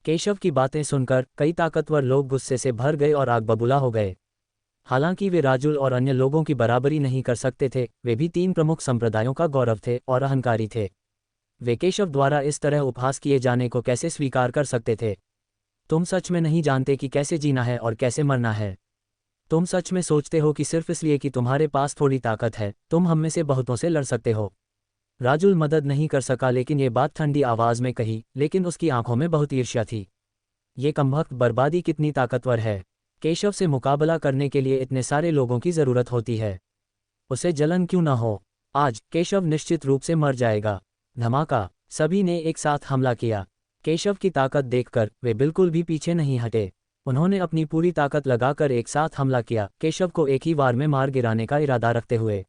केशव की बातें सुनकर कई ताकतवर लोग गुस्से से भर गए और आग बबूला हो गए। हालांकि वे राजुल और अन्य लोगों की बराबरी नहीं कर सकते थे, वे भी 3 प्रमुख संप्रदायों का गौरव थे और अहंकारी थे। वे केशव द्वारा इस तरह उपहास किए जाने को कैसे स्वीकार कर सकते थे? तुम सच में नहीं जानते कि कैसे जीना है और कैसे मरना है। तुम सच में सोचते हो कि सिर्फ इसलिए कि तुम्हारे पास थोड़ी ताकत है, तुम हम में से बहुतों से लड़ सकते हो? राजुल मदद नहीं कर सका, लेकिन ये बात ठंडी आवाज में कही, लेकिन उसकी आंखों में बहुत ईर्ष्या थी। ये कमबख्त बर्बादी कितनी ताकतवर है। केशव से मुकाबला करने के लिए इतने सारे लोगों की जरूरत होती है। उसे जलन क्यों न हो? आज केशव निश्चित रूप से मर जाएगा। धमाका, सभी ने एक साथ हमला किया। केशव की ताकत देखकर वे बिल्कुल भी पीछे नहीं हटे। उन्होंने अपनी पूरी ताकत लगाकर एक साथ हमला किया, केशव को एक ही बार में मार गिराने का इरादा रखते हुए।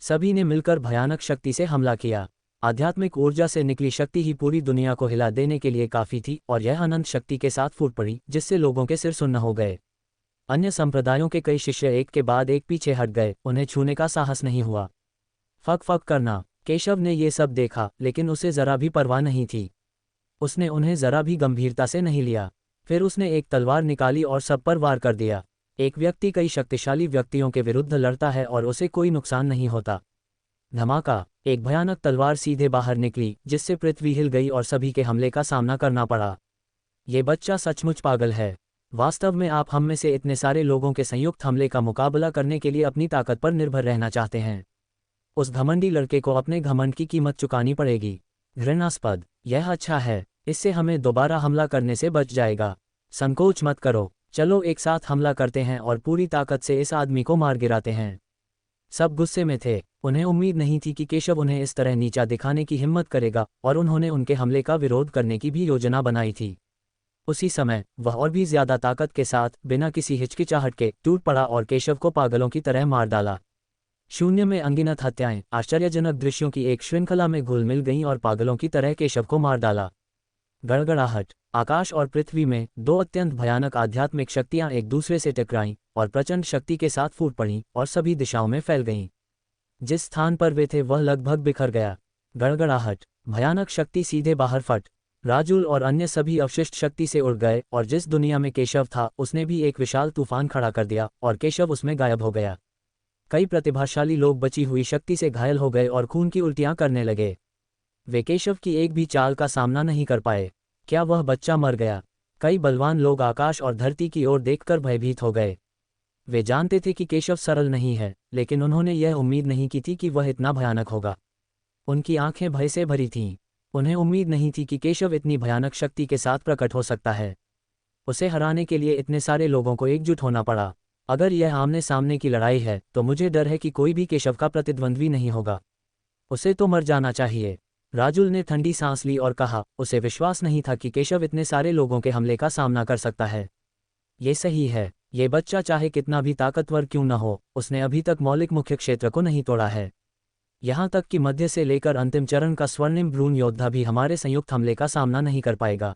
सभी ने मिलकर भयानक शक्ति से हमला किया। आध्यात्मिक ऊर्जा से निकली शक्ति ही पूरी दुनिया को हिला देने के लिए काफी थी और यह अनंत शक्ति के साथ फूट पड़ी, जिससे लोगों के सिर सुन्न हो गए। अन्य संप्रदायों के कई शिष्य एक के बाद एक पीछे हट गए, उन्हें छूने का साहस नहीं हुआ। फक फक करना। केशव ने ये सब देखा, लेकिन उसे जरा भी परवाह नहीं थी। उसने उन्हें जरा भी गंभीरता से नहीं लिया। फिर उसने एक तलवार निकाली और सब पर वार कर दिया। एक व्यक्ति कई शक्तिशाली व्यक्तियों के विरुद्ध लड़ता है और उसे कोई नुकसान नहीं होता। धमाका, एक भयानक तलवार सीधे बाहर निकली, जिससे पृथ्वी हिल गई और सभी के हमले का सामना करना पड़ा। ये बच्चा सचमुच पागल है। वास्तव में आप हम में से इतने सारे लोगों के संयुक्त हमले का मुकाबला करने के लिए अपनी ताकत पर निर्भर रहना चाहते हैं। उस घमंडी लड़के को अपने घमंड की कीमत चुकानी पड़ेगी। घृणास्पद, यह अच्छा है, इससे हमें दोबारा हमला करने से बच जाएगा। संकोच मत करो, चलो एक साथ हमला करते हैं और पूरी ताकत से इस आदमी को मार गिराते हैं। सब गुस्से में थे। उन्हें उम्मीद नहीं थी कि केशव उन्हें इस तरह नीचा दिखाने की हिम्मत करेगा, और उन्होंने उनके हमले का विरोध करने की भी योजना बनाई थी। उसी समय वह और भी ज्यादा ताकत के साथ बिना किसी हिचकिचाहट के टूट पड़ा और केशव को पागलों की तरह मार डाला। शून्य में अनगिनत हत्याएं आश्चर्यजनक दृश्यों की एक श्रृंखला में घुल मिल गईं और पागलों की तरह केशव को मार डाला। गड़गड़ाहट। आकाश और पृथ्वी में दो अत्यंत भयानक आध्यात्मिक शक्तियां एक दूसरे से टकराईं और प्रचंड शक्ति के साथ फूट पड़ीं और सभी दिशाओं में फैल गईं। जिस स्थान पर वे थे वह लगभग बिखर गया। गड़गड़ाहट। भयानक शक्ति सीधे बाहर फट। राजुल और अन्य सभी अवशिष्ट शक्ति से उड़ गए और जिस दुनिया में केशव था उसने भी एक विशाल तूफान खड़ा कर दिया और केशव उसमें गायब हो गया। कई प्रतिभाशाली लोग बची हुई शक्ति से घायल हो गए और खून की उल्टियां करने लगे। वे केशव की एक भी चाल का सामना नहीं कर पाए। क्या वह बच्चा मर गया? कई बलवान लोग आकाश और धरती की ओर देखकर भयभीत हो गए। वे जानते थे कि केशव सरल नहीं है, लेकिन उन्होंने यह उम्मीद नहीं की थी कि वह इतना भयानक होगा। उनकी आंखें भय से भरी थीं। उन्हें उम्मीद नहीं थी कि केशव इतनी भयानक शक्ति के साथ प्रकट हो सकता है। उसे हराने के लिए इतने सारे लोगों को एकजुट होना पड़ा। अगर यह आमने सामने की लड़ाई है तो मुझे डर है कि कोई भी केशव का प्रतिद्वंद्वी नहीं होगा। उसे तो मर जाना चाहिए। राजुल ने ठंडी सांस ली और कहा, उसे विश्वास नहीं था कि केशव इतने सारे लोगों के हमले का सामना कर सकता है। ये सही है। ये बच्चा चाहे कितना भी ताकतवर क्यों न हो, उसने अभी तक मौलिक मुख्य क्षेत्र को नहीं तोड़ा है। यहाँ तक कि मध्य से लेकर अंतिम चरण का स्वर्णिम भ्रूण योद्धा भी हमारे संयुक्त हमले का सामना नहीं कर पाएगा।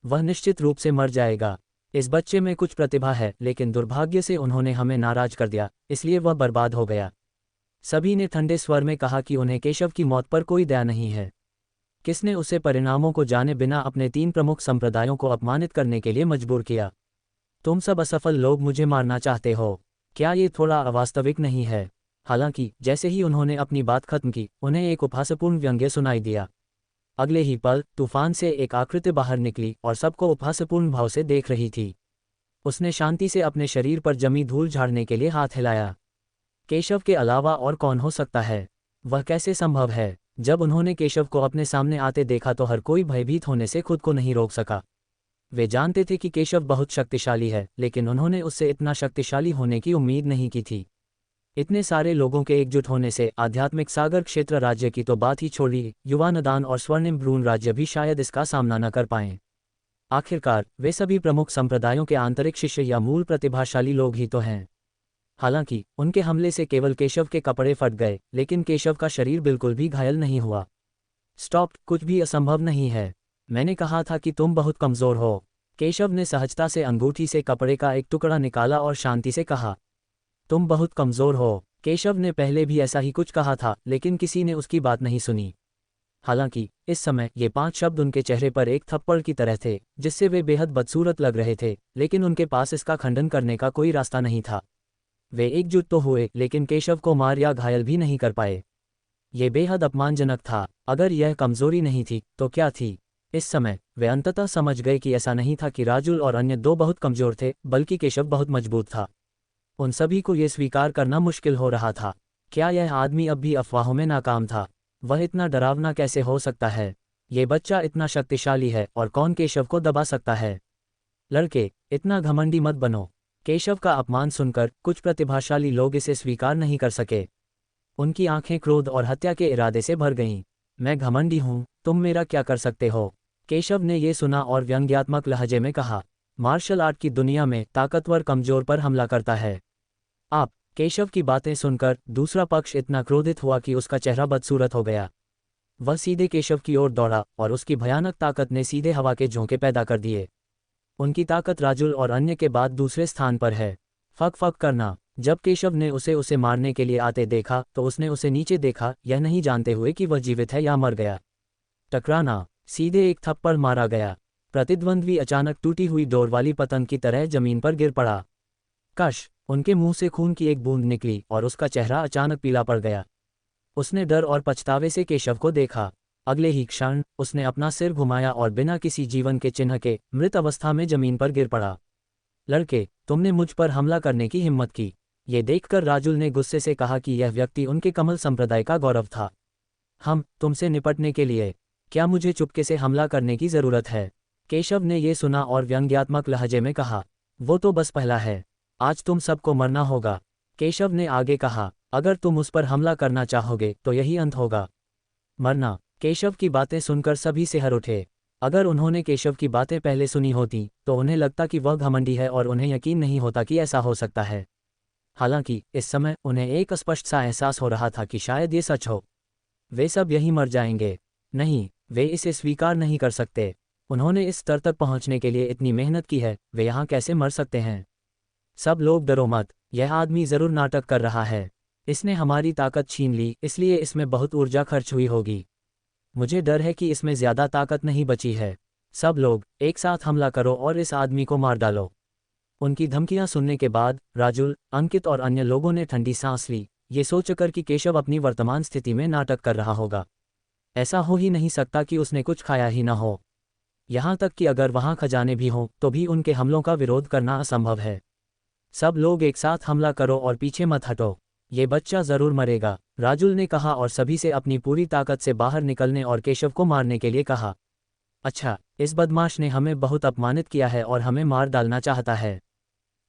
वह निश्चित रूप से मर जाएगा। इस बच्चे में कुछ प्रतिभा है, लेकिन दुर्भाग्य से उन्होंने हमें नाराज कर दिया, इसलिए वह बर्बाद हो गया। सभी ने ठंडे स्वर में कहा कि उन्हें केशव की मौत पर कोई दया नहीं है। किसने उसे परिणामों को जाने बिना अपने 3 प्रमुख संप्रदायों को अपमानित करने के लिए मजबूर किया? तुम सब असफल लोग मुझे मारना चाहते हो। क्या ये थोड़ा अवास्तविक नहीं है? हालांकि जैसे ही उन्होंने अपनी बात खत्म की, उन्हें एक उपहासपूर्ण व्यंग्य सुनाई दिया। अगले ही पल तूफान से एक आकृति बाहर निकली और सबको उपहासपूर्ण भाव से देख रही थी। उसने शांति से अपने शरीर पर जमी धूल झाड़ने के लिए हाथ हिलाया। केशव के अलावा और कौन हो सकता है? वह कैसे संभव है? जब उन्होंने केशव को अपने सामने आते देखा तो हर कोई भयभीत होने से खुद को नहीं रोक सका। वे जानते थे कि केशव बहुत शक्तिशाली है, लेकिन उन्होंने उससे इतना शक्तिशाली होने की उम्मीद नहीं की थी। इतने सारे लोगों के एकजुट होने से आध्यात्मिक सागर क्षेत्र राज्य की तो बात ही छोड़िए, युवानदान और स्वर्णिम भ्रूण राज्य भी शायद इसका सामना न कर पाएं। आखिरकार वे सभी प्रमुख संप्रदायों के आंतरिक शिष्य या मूल प्रतिभाशाली लोग ही तो हैं। हालांकि उनके हमले से केवल केशव के कपड़े फट गए, लेकिन केशव का शरीर बिल्कुल भी घायल नहीं हुआ। स्टॉप, कुछ भी असंभव नहीं है। मैंने कहा था कि तुम बहुत कमजोर हो। केशव ने सहजता से अंगूठी से कपड़े का एक टुकड़ा निकाला और शांति से कहा, तुम बहुत कमजोर हो। केशव ने पहले भी ऐसा ही कुछ कहा था, लेकिन किसी ने उसकी बात नहीं सुनी। हालांकि इस समय ये 5 शब्द उनके चेहरे पर एक थप्पड़ की तरह थे, जिससे वे बेहद बदसूरत लग रहे थे, लेकिन उनके पास इसका खंडन करने का कोई रास्ता नहीं था। वे एकजुट तो हुए, लेकिन केशव को मार या घायल भी नहीं कर पाए। ये बेहद अपमानजनक था। अगर यह कमजोरी नहीं थी तो क्या थी? इस समय वे अंततः समझ गए कि ऐसा नहीं था कि राजुल और अन्य 2 बहुत कमजोर थे, बल्कि केशव बहुत मजबूत था। उन सभी को यह स्वीकार करना मुश्किल हो रहा था। क्या यह आदमी अब भी अफवाहों में नाकाम था? वह इतना डरावना कैसे हो सकता है? ये बच्चा इतना शक्तिशाली है और कौन केशव को दबा सकता है? लड़के, इतना घमंडी मत बनो। केशव का अपमान सुनकर कुछ प्रतिभाशाली लोग इसे स्वीकार नहीं कर सके। उनकी आंखें क्रोध और हत्या के इरादे से भर गईं। मैं घमंडी हूं, तुम मेरा क्या कर सकते हो? केशव ने यह सुना और व्यंग्यात्मक लहजे में कहा, मार्शल आर्ट की दुनिया में ताकतवर कमजोर पर हमला करता है। आप? केशव की बातें सुनकर दूसरा पक्ष इतना क्रोधित हुआ कि उसका चेहरा बदसूरत हो गया। वह सीधे केशव की ओर दौड़ा और उसकी भयानक ताकत ने सीधे हवा के झोंके पैदा कर दिए। उनकी ताकत राजुल और अन्य के बाद दूसरे स्थान पर है। फक फक करना। जब केशव ने उसे मारने के लिए आते देखा तो उसने उसे नीचे देखा, यह नहीं जानते हुए कि वह जीवित है या मर गया। टकराना। सीधे एक थप्पड़ मारा गया। प्रतिद्वंद्वी अचानक टूटी हुई डोर वाली पतंग की तरह जमीन पर गिर पड़ा। कश। उनके मुंह से खून की एक बूंद निकली और उसका चेहरा अचानक पीला पड़ गया। उसने डर और पछतावे से केशव को देखा। अगले ही क्षण उसने अपना सिर घुमाया और बिना किसी जीवन के चिन्ह के मृत अवस्था में जमीन पर गिर पड़ा। लड़के, तुमने मुझ पर हमला करने की हिम्मत की। ये देखकर राजुल ने गुस्से से कहा कि यह व्यक्ति उनके कमल संप्रदाय का गौरव था। हम तुमसे निपटने के लिए? क्या मुझे चुपके से हमला करने की जरूरत है? केशव ने यह सुना और व्यंग्यात्मक लहजे में कहा, वो तो बस पहला है। आज तुम सबको मरना होगा। केशव ने आगे कहा, अगर तुम उस पर हमला करना चाहोगे तो यही अंत होगा। मरना। केशव की बातें सुनकर सभी सिहर उठे। अगर उन्होंने केशव की बातें पहले सुनी होती तो उन्हें लगता कि वह घमंडी है और उन्हें यकीन नहीं होता कि ऐसा हो सकता है। हालांकि इस समय उन्हें एक स्पष्ट सा एहसास हो रहा था कि शायद ये सच हो। वे सब यहीं मर जाएंगे। नहीं, वे इसे स्वीकार नहीं कर सकते। उन्होंने इस स्तर तक पहुंचने के लिए इतनी मेहनत की है, वे यहाँ कैसे मर सकते हैं। सब लोग डरो मत, यह आदमी जरूर नाटक कर रहा है। इसने हमारी ताकत छीन ली, इसलिए इसमें बहुत ऊर्जा खर्च हुई होगी। मुझे डर है कि इसमें ज्यादा ताकत नहीं बची है। सब लोग एक साथ हमला करो और इस आदमी को मार डालो। उनकी धमकियां सुनने के बाद राजुल, अंकित और अन्य लोगों ने ठंडी सांस ली, ये सोचकर कि केशव अपनी वर्तमान स्थिति में नाटक कर रहा होगा। ऐसा हो ही नहीं सकता कि उसने कुछ खाया ही ना हो। यहाँ तक कि अगर वहाँ खजाने भी हों तो भी उनके हमलों का विरोध करना असंभव है। सब लोग एक साथ हमला करो और पीछे मत हटो, ये बच्चा जरूर मरेगा, राजुल ने कहा और सभी से अपनी पूरी ताकत से बाहर निकलने और केशव को मारने के लिए कहा। अच्छा, इस बदमाश ने हमें बहुत अपमानित किया है और हमें मार डालना चाहता है।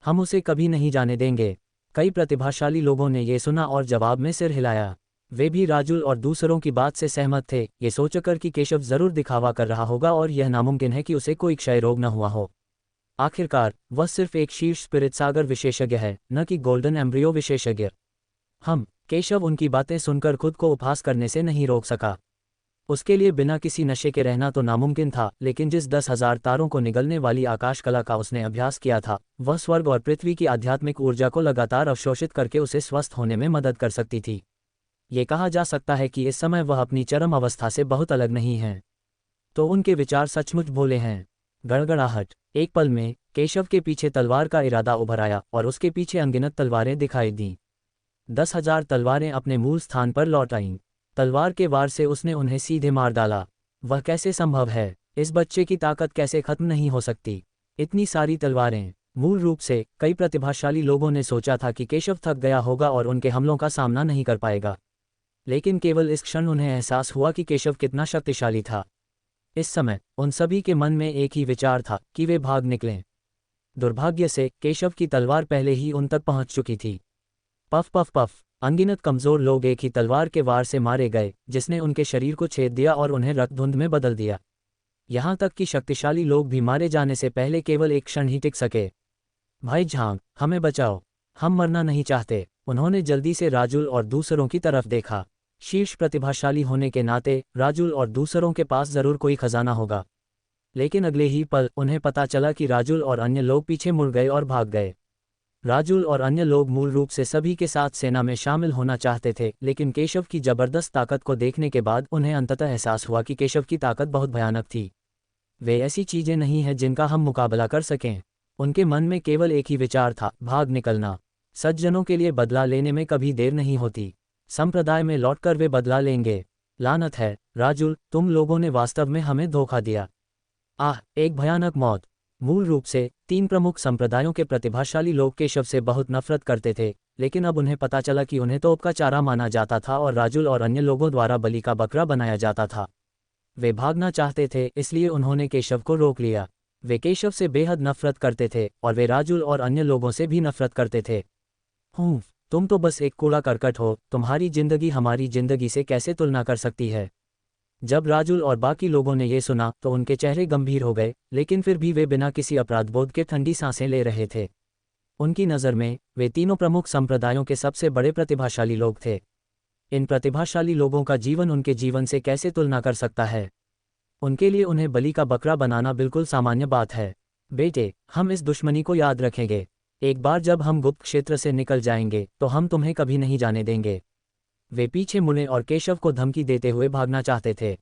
हम उसे कभी नहीं जाने देंगे। कई प्रतिभाशाली लोगों ने ये सुना और जवाब में सिर हिलाया। वे भी राजुल और दूसरों की बात से सहमत थे, ये सोचकर कि केशव जरूर दिखावा कर रहा होगा और यह नामुमकिन है कि उसे कोई क्षय रोग न हुआ हो। आखिरकार वह सिर्फ एक शीर्ष स्पिरिट सागर विशेषज्ञ है, न कि गोल्डन एम्ब्रियो विशेषज्ञ। केशव उनकी बातें सुनकर खुद को उपहास करने से नहीं रोक सका। उसके लिए बिना किसी नशे के रहना तो नामुमकिन था, लेकिन जिस 10,000 तारों को निगलने वाली आकाश कला का उसने अभ्यास किया था, वह स्वर्ग और पृथ्वी की आध्यात्मिक ऊर्जा को लगातार अवशोषित करके उसे स्वस्थ होने में मदद कर सकती थी। ये कहा जा सकता है कि इस समय वह अपनी चरम अवस्था से बहुत अलग नहीं है। तो उनके विचार सचमुच भोले हैं। गड़गड़ाहट। एक पल में केशव के पीछे तलवार का इरादा उभर आया और उसके पीछे अनगिनत तलवारें दिखाई दीं। 10,000 तलवारें अपने मूल स्थान पर लौट आईं। तलवार के वार से उसने उन्हें सीधे मार डाला। वह कैसे संभव है? इस बच्चे की ताकत कैसे खत्म नहीं हो सकती? इतनी सारी तलवारें। मूल रूप से कई प्रतिभाशाली लोगों ने सोचा था कि केशव थक गया होगा और उनके हमलों का सामना नहीं कर पाएगा, लेकिन केवल इस क्षण उन्हें एहसास हुआ कि केशव कितना शक्तिशाली था। इस समय उन सभी के मन में एक ही विचार था कि वे भाग निकलें। दुर्भाग्य से केशव की तलवार पहले ही उन तक पहुंच चुकी थी। Puff puff puff. अनगिनत कमजोर लोग एक ही तलवार के वार से मारे गए, जिसने उनके शरीर को छेद दिया और उन्हें रक्तधुंध में बदल दिया। यहाँ तक कि शक्तिशाली लोग भी मारे जाने से पहले केवल एक क्षण ही टिक सके। भाई झांग, हमें बचाओ, हम मरना नहीं चाहते। उन्होंने जल्दी से राजुल और दूसरों की तरफ देखा। शीर्ष प्रतिभाशाली होने के नाते राजुल और दूसरों के पास जरूर कोई खजाना होगा, लेकिन अगले ही पल उन्हें पता चला कि राजुल और अन्य लोग पीछे मुड़ गए और भाग गए। राजुल और अन्य लोग मूल रूप से सभी के साथ सेना में शामिल होना चाहते थे, लेकिन केशव की जबरदस्त ताकत को देखने के बाद उन्हें अंततः एहसास हुआ कि केशव की ताकत बहुत भयानक थी। वे ऐसी चीजें नहीं हैं जिनका हम मुकाबला कर सकें। उनके मन में केवल एक ही विचार था, भाग निकलना। सज्जनों के लिए बदला लेने में कभी देर नहीं होती। संप्रदाय में लौटकर वे बदला लेंगे। लानत है राजुल, तुम लोगों ने वास्तव में हमें धोखा दिया। आह, एक भयानक मौत। मूल रूप से 3 प्रमुख संप्रदायों के प्रतिभाशाली लोग केशव से बहुत नफरत करते थे, लेकिन अब उन्हें पता चला कि उन्हें तोप का चारा माना जाता था और राजुल और अन्य लोगों द्वारा बलि का बकरा बनाया जाता था। वे भागना चाहते थे, इसलिए उन्होंने केशव को रोक लिया। वे केशव से बेहद नफरत करते थे और वे राजुल और अन्य लोगों से भी नफरत करते थे। तुम तो बस एक कूड़ा करकट हो, तुम्हारी जिंदगी हमारी जिंदगी से कैसे तुलना कर सकती है। जब राजुल और बाकी लोगों ने ये सुना तो उनके चेहरे गंभीर हो गए, लेकिन फिर भी वे बिना किसी अपराधबोध के ठंडी सांसें ले रहे थे। उनकी नज़र में वे तीनों प्रमुख संप्रदायों के सबसे बड़े प्रतिभाशाली लोग थे। इन प्रतिभाशाली लोगों का जीवन उनके जीवन से कैसे तुलना कर सकता है? उनके लिए उन्हें बलि का बकरा बनाना बिल्कुल सामान्य बात है। बेटे, हम इस दुश्मनी को याद रखेंगे। एक बार जब हम गुप्त क्षेत्र से निकल जाएंगे तो हम तुम्हें कभी नहीं जाने देंगे। वे पीछे मुड़े और केशव को धमकी देते हुए भागना चाहते थे।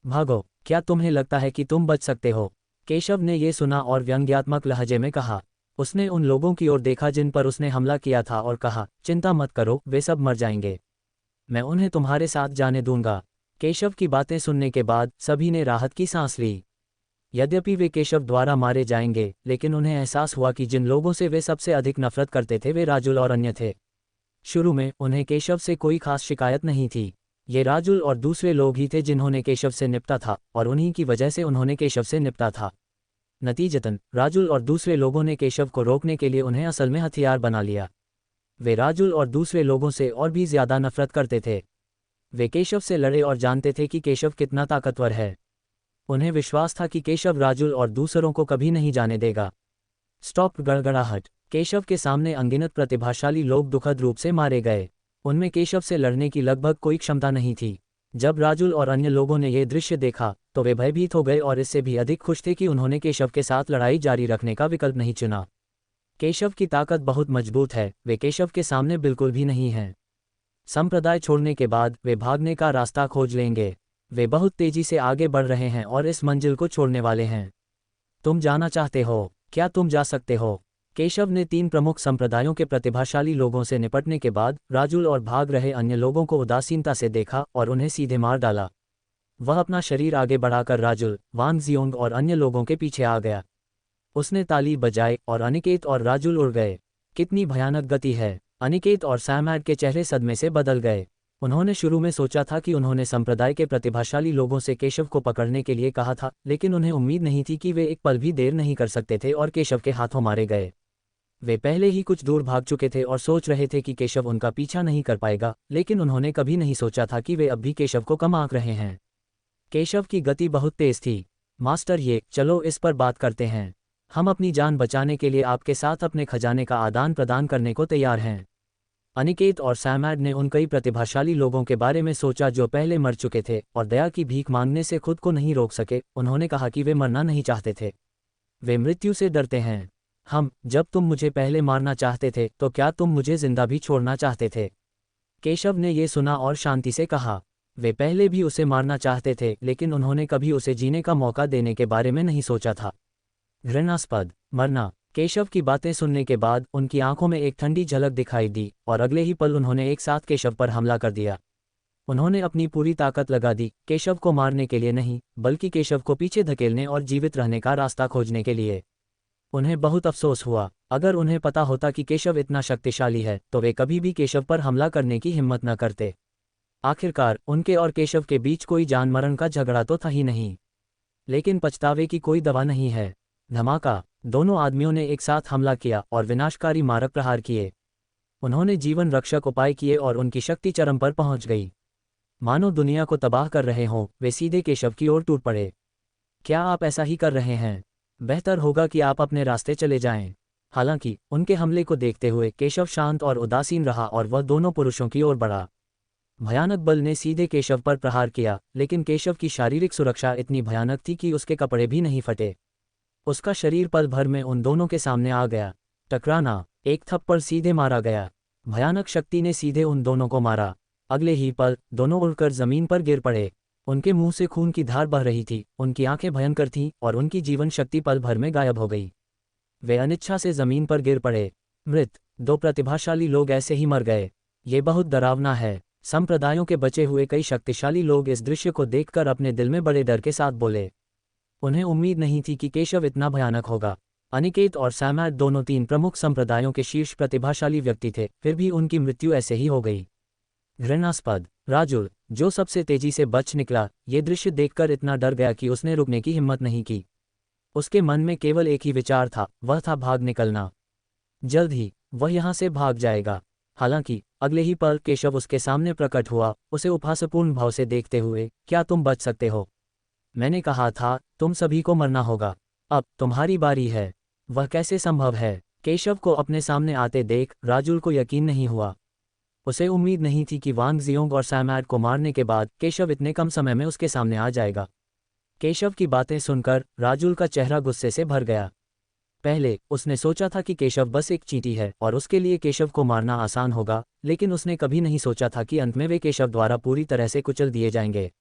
भागो, क्या तुम्हें लगता है कि तुम बच सकते हो? केशव ने ये सुना और व्यंग्यात्मक लहजे में कहा। उसने उन लोगों की ओर देखा जिन पर उसने हमला किया था और कहा, चिंता मत करो, वे सब मर जाएंगे। मैं उन्हें तुम्हारे साथ जाने दूंगा। केशव की बातें सुनने के बाद सभी ने राहत की सांस ली। यद्यपि वे केशव द्वारा मारे जाएंगे, लेकिन उन्हें एहसास हुआ कि जिन लोगों से वे सबसे अधिक नफरत करते थे वे राजुल और अन्य थे। शुरू में उन्हें केशव से कोई खास शिकायत नहीं थी। ये राजुल और दूसरे लोग ही थे जिन्होंने केशव से निपटा था और उन्हीं की वजह से उन्होंने केशव से निपटा था। नतीजतन राजुल और दूसरे लोगों ने केशव को रोकने के लिए उन्हें असल में हथियार बना लिया। वे राजुल और दूसरे लोगों से और भी ज्यादा नफरत करते थे। वे केशव से लड़े और जानते थे कि केशव कितना ताकतवर है। उन्हें विश्वास था कि केशव राजुल और दूसरों को कभी नहीं जाने देगा। स्टॉप गड़गड़ाहट। केशव के सामने अनगिनत प्रतिभाशाली लोग दुखद रूप से मारे गए। उनमें केशव से लड़ने की लगभग कोई क्षमता नहीं थी। जब राजुल और अन्य लोगों ने यह दृश्य देखा तो वे भयभीत हो गए और इससे भी अधिक खुश थे कि उन्होंने केशव के साथ लड़ाई जारी रखने का विकल्प नहीं चुना। केशव की ताकत बहुत मजबूत है, वे केशव के सामने बिल्कुल भी नहीं हैं। संप्रदाय छोड़ने के बाद वे भागने का रास्ता खोज लेंगे। वे बहुत तेजी से आगे बढ़ रहे हैं और इस मंजिल को छोड़ने वाले हैं। तुम जाना चाहते हो? क्या तुम जा सकते हो? केशव ने 3 प्रमुख संप्रदायों के प्रतिभाशाली लोगों से निपटने के बाद राजुल और भाग रहे अन्य लोगों को उदासीनता से देखा और उन्हें सीधे मार डाला। वह अपना शरीर आगे बढ़ाकर राजुल, वांग जियोंग और अन्य लोगों के पीछे आ गया। उसने ताली बजाई और अनिकेत और राजुल उड़ गए। कितनी भयानक गति है! अनिकेत और सैमैड के चेहरे सदमे से बदल गए। उन्होंने शुरू में सोचा था कि उन्होंने संप्रदाय के प्रतिभाशाली लोगों से केशव को पकड़ने के लिए कहा था, लेकिन उन्हें उम्मीद नहीं थी कि वे एक पल भी देर नहीं कर सकते थे और केशव के हाथों मारे गए। वे पहले ही कुछ दूर भाग चुके थे और सोच रहे थे कि केशव उनका पीछा नहीं कर पाएगा, लेकिन उन्होंने कभी नहीं सोचा था कि वे अब भी केशव को कम आंक रहे हैं। केशव की गति बहुत तेज थी। मास्टर, चलो इस पर बात करते हैं। हम अपनी जान बचाने के लिए आपके साथ अपने खजाने का आदान प्रदान करने को तैयार हैं। अनिकेत और सैमैड ने उन कई प्रतिभाशाली लोगों के बारे में सोचा जो पहले मर चुके थे और दया की भीख मांगने से खुद को नहीं रोक सके। उन्होंने कहा कि वे मरना नहीं चाहते थे, वे मृत्यु से डरते हैं। जब तुम मुझे पहले मारना चाहते थे तो क्या तुम मुझे जिंदा भी छोड़ना चाहते थे? केशव ने ये सुना और शांति से कहा। वे पहले भी उसे मारना चाहते थे, लेकिन उन्होंने कभी उसे जीने का मौका देने के बारे में नहीं सोचा था। घृणास्पद। मरना। केशव की बातें सुनने के बाद उनकी आंखों में एक ठंडी झलक दिखाई दी और अगले ही पल उन्होंने एक साथ केशव पर हमला कर दिया। उन्होंने अपनी पूरी ताकत लगा दी, केशव को मारने के लिए नहीं, बल्कि केशव को पीछे धकेलने और जीवित रहने का रास्ता खोजने के लिए। उन्हें बहुत अफसोस हुआ। अगर उन्हें पता होता कि केशव इतना शक्तिशाली है तो वे कभी भी केशव पर हमला करने की हिम्मत न करते। आखिरकार उनके और केशव के बीच कोई जान मरण का झगड़ा तो था ही नहीं, लेकिन पछतावे की कोई दवा नहीं है। धमाका। दोनों आदमियों ने एक साथ हमला किया और विनाशकारी मारक प्रहार किए। उन्होंने जीवन रक्षक उपाय किए और उनकी शक्ति चरम पर पहुंच गई। मानो दुनिया को तबाह कर रहे हों, वे सीधे केशव की ओर टूट पड़े। क्या आप ऐसा ही कर रहे हैं? बेहतर होगा कि आप अपने रास्ते चले जाएं। हालांकि उनके हमले को देखते हुए केशव शांत और उदासीन रहा और वह दोनों पुरुषों की ओर बढ़ा। भयानक बल ने सीधे केशव पर प्रहार किया, लेकिन केशव की शारीरिक सुरक्षा इतनी भयानक थी कि उसके कपड़े भी नहीं फटे। उसका शरीर पल भर में उन दोनों के सामने आ गया। टकराना। एक थप्पड़ सीधे मारा गया। भयानक शक्ति ने सीधे उन दोनों को मारा। अगले ही पल दोनों उड़कर जमीन पर गिर पड़े। उनके मुंह से खून की धार बह रही थी, उनकी आंखें भयंकर थीं और उनकी जीवन शक्ति पल भर में गायब हो गई। वे अनिच्छा से जमीन पर गिर पड़े। मृत। 2 प्रतिभाशाली लोग ऐसे ही मर गए। ये बहुत डरावना है। संप्रदायों के बचे हुए कई शक्तिशाली लोग इस दृश्य को देखकर अपने दिल में बड़े डर के साथ बोले। उन्हें उम्मीद नहीं थी कि केशव इतना भयानक होगा। अनिकेत और सैमैड दोनों 3 प्रमुख संप्रदायों के शीर्ष प्रतिभाशाली व्यक्ति थे, फिर भी उनकी मृत्यु ऐसे ही हो गई। घृणास्पद। राजुल, जो सबसे तेजी से बच निकला, ये दृश्य देखकर इतना डर गया कि उसने रुकने की हिम्मत नहीं की। उसके मन में केवल एक ही विचार था, वह था भाग निकलना। जल्द ही वह यहाँ से भाग जाएगा। हालांकि अगले ही पल केशव उसके सामने प्रकट हुआ, उसे उपहासपूर्ण भाव से देखते हुए। क्या तुम बच सकते हो? मैंने कहा था तुम सभी को मरना होगा। अब तुम्हारी बारी है। वह कैसे संभव है? केशव को अपने सामने आते देख राजुल को यकीन नहीं हुआ। उसे उम्मीद नहीं थी कि वांग जियोंग और सैमैड को मारने के बाद केशव इतने कम समय में उसके सामने आ जाएगा। केशव की बातें सुनकर राजुल का चेहरा गुस्से से भर गया। पहले उसने सोचा था कि केशव बस एक चींटी है और उसके लिए केशव को मारना आसान होगा, लेकिन उसने कभी नहीं सोचा था कि अंत में वे केशव द्वारा पूरी तरह से कुचल दिए जाएंगे।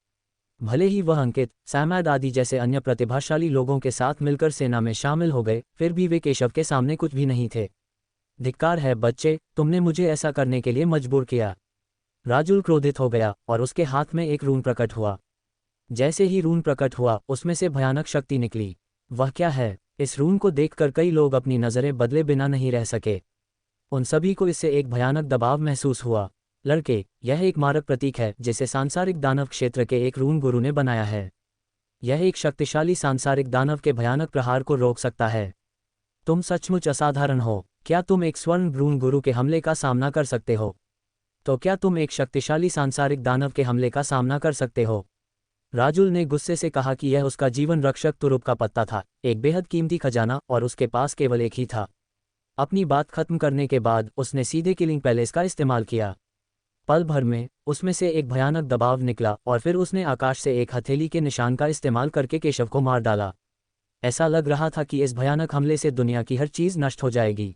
भले ही वह अंकित, सैमैड आदि जैसे अन्य प्रतिभाशाली लोगों के साथ मिलकर सेना में शामिल हो गए, फिर भी वे केशव के सामने कुछ भी नहीं थे। धिक्कार है बच्चे, तुमने मुझे ऐसा करने के लिए मजबूर किया। राजुल क्रोधित हो गया और उसके हाथ में एक रून प्रकट हुआ। जैसे ही रून प्रकट हुआ, उसमें से भयानक शक्ति निकली। वह क्या है? इस रून को देखकर कई लोग अपनी नज़रें बदले बिना नहीं रह सके। उन सभी को इससे एक भयानक दबाव महसूस हुआ। लड़के, यह एक मारक प्रतीक है जिसे सांसारिक दानव क्षेत्र के एक रून गुरु ने बनाया है। यह एक शक्तिशाली सांसारिक दानव के भयानक प्रहार को रोक सकता है। तुम सचमुच असाधारण हो। क्या तुम एक स्वर्ण भ्रूण गुरु के हमले का सामना कर सकते हो? तो क्या तुम एक शक्तिशाली सांसारिक दानव के हमले का सामना कर सकते हो? राजुल ने गुस्से से कहा कि यह उसका जीवन रक्षक तुरुप का पत्ता था, एक बेहद कीमती खजाना, और उसके पास केवल एक ही था। अपनी बात खत्म करने के बाद उसने सीधे किलिंग पैलेस का इस्तेमाल किया। पल भर में उसमें से एक भयानक दबाव निकला और फिर उसने आकाश से एक हथेली के निशान का इस्तेमाल करके केशव को मार डाला। ऐसा लग रहा था कि इस भयानक हमले से दुनिया की हर चीज़ नष्ट हो जाएगी।